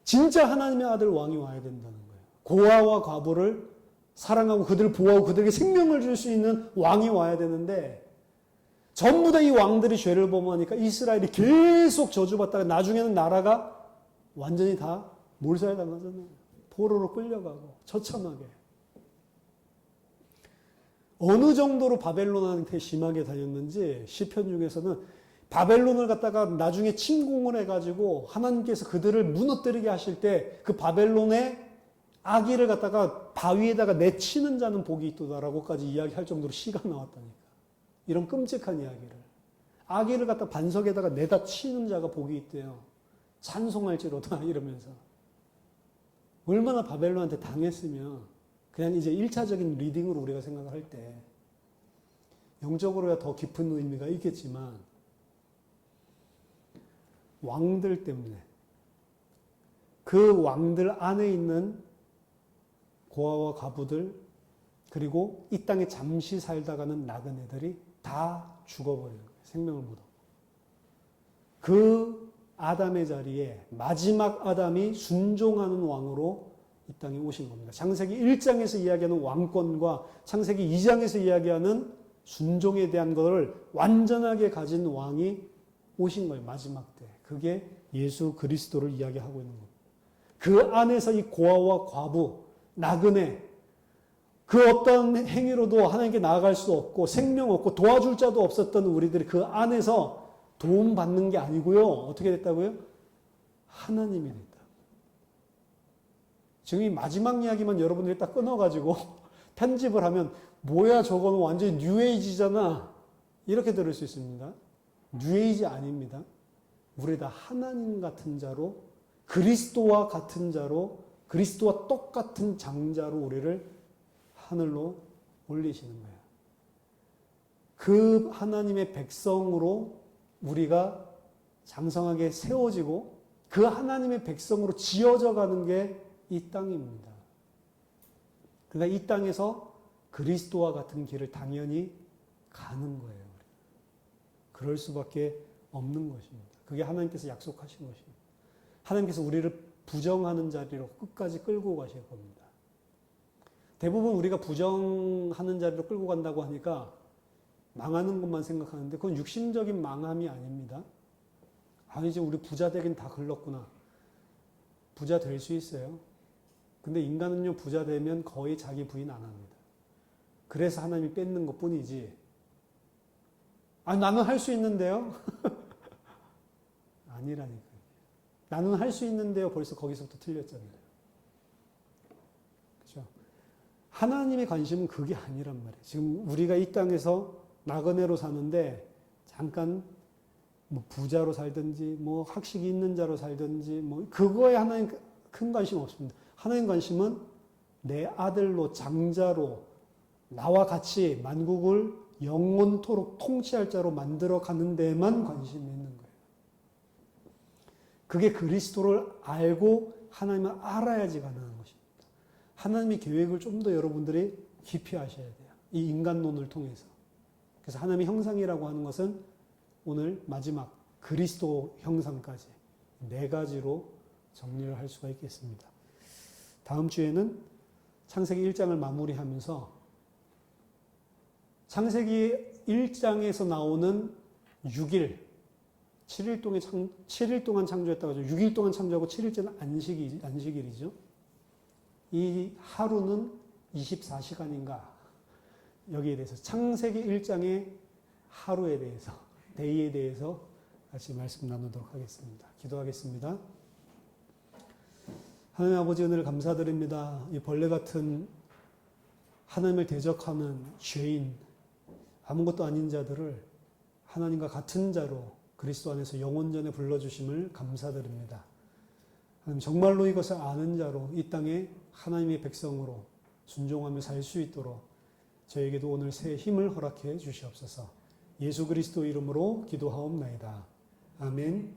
진짜 하나님의 아들 왕이 와야 된다는 거예요. 고아와 과부를 사랑하고 그들을 보호하고 그들에게 생명을 줄 수 있는 왕이 와야 되는데, 전부 다 이 왕들이 죄를 범하니까 이스라엘이 계속 저주받다가 나중에는 나라가 완전히 다 몰살당하잖아요. 포로로 끌려가고 처참하게. 어느 정도로 바벨론한테 심하게 다녔는지 시편 중에서는 바벨론을 갖다가 나중에 침공을 해가지고 하나님께서 그들을 무너뜨리게 하실 때 그 바벨론의 아기를 갖다가 바위에다가 내치는 자는 복이 있도다라고까지 이야기할 정도로 시가 나왔다니까. 이런 끔찍한 이야기를. 아기를 갖다 반석에다가 내다 치는 자가 복이 있대요. 찬송할지로다 이러면서. 얼마나 바벨론한테 당했으면 그냥 이제 1차적인 리딩으로 우리가 생각을 할 때 영적으로야 더 깊은 의미가 있겠지만 왕들 때문에 그 왕들 안에 있는 고아와 과부들 그리고 이 땅에 잠시 살다가는 나그네들이 다 죽어버리는 거예요. 생명을 못 얻고. 그 아담의 자리에 마지막 아담이 순종하는 왕으로 이 땅에 오신 겁니다. 창세기 1장에서 이야기하는 왕권과 창세기 2장에서 이야기하는 순종에 대한 것을 완전하게 가진 왕이 오신 거예요. 마지막 때. 그게 예수 그리스도를 이야기하고 있는 겁니다. 그 안에서 이 고아와 과부, 나그네, 그 어떤 행위로도 하나님께 나아갈 수 없고 생명 없고 도와줄 자도 없었던 우리들이 그 안에서 도움받는 게 아니고요. 어떻게 됐다고요? 하나님이 됐다. 지금 이 마지막 이야기만 여러분들이 딱 끊어가지고 편집을 하면 뭐야 저거는 완전히 뉴에이지잖아. 이렇게 들을 수 있습니다. 뉴에이지 아닙니다. 우리 다 하나님 같은 자로 그리스도와 같은 자로 그리스도와 똑같은 장자로 우리를 하늘로 올리시는 거예요. 그 하나님의 백성으로 우리가 장성하게 세워지고 그 하나님의 백성으로 지어져 가는 게 이 땅입니다. 그러니까 이 땅에서 그리스도와 같은 길을 당연히 가는 거예요. 그럴 수밖에 없는 것입니다. 그게 하나님께서 약속하신 것입니다. 하나님께서 우리를 부정하는 자리로 끝까지 끌고 가실 겁니다. 대부분 우리가 부정하는 자리로 끌고 간다고 하니까 망하는 것만 생각하는데 그건 육신적인 망함이 아닙니다. 아, 이제 우리 부자 되긴 다 글렀구나. 부자 될 수 있어요. 근데 인간은요, 부자 되면 거의 자기 부인 안 합니다. 그래서 하나님이 뺏는 것 뿐이지. 아, 나는 할 수 있는데요? 아니라니까요. 나는 할 수 있는데요. 벌써 거기서부터 틀렸잖아요. 그렇죠? 하나님의 관심은 그게 아니란 말이에요. 지금 우리가 이 땅에서 나그네로 사는데 잠깐 뭐 부자로 살든지 뭐 학식이 있는 자로 살든지 뭐 그거에 하나님 큰 관심 없습니다. 하나님 관심은 내 아들로 장자로 나와 같이 만국을 영원토록 통치할 자로 만들어 가는 데만 관심이 있는 거예요. 그게 그리스도를 알고 하나님을 알아야지 가능한 것입니다. 하나님의 계획을 좀 더 여러분들이 깊이 아셔야 돼요. 이 인간론을 통해서. 그래서 하나님의 형상이라고 하는 것은 오늘 마지막 그리스도 형상까지 네 가지로 정리를 할 수가 있겠습니다. 다음 주에는 창세기 1장을 마무리하면서 창세기 1장에서 나오는 6일, 7일 동안 창조했다고 하죠. 6일 동안 창조하고 7일째는 안식일이죠. 이 하루는 24시간인가? 여기에 대해서 창세기 1장의 하루에 대해서, 데이에 대해서 같이 말씀 나누도록 하겠습니다. 기도하겠습니다. 하나님 아버지 은혜를 감사드립니다. 이 벌레 같은 하나님을 대적하는 죄인, 아무것도 아닌 자들을 하나님과 같은 자로 그리스도 안에서 영원전에 불러주심을 감사드립니다. 정말로 이것을 아는 자로 이 땅에 하나님의 백성으로 순종하며 살 수 있도록 저에게도 오늘 새 힘을 허락해 주시옵소서. 예수 그리스도 이름으로 기도하옵나이다. 아멘.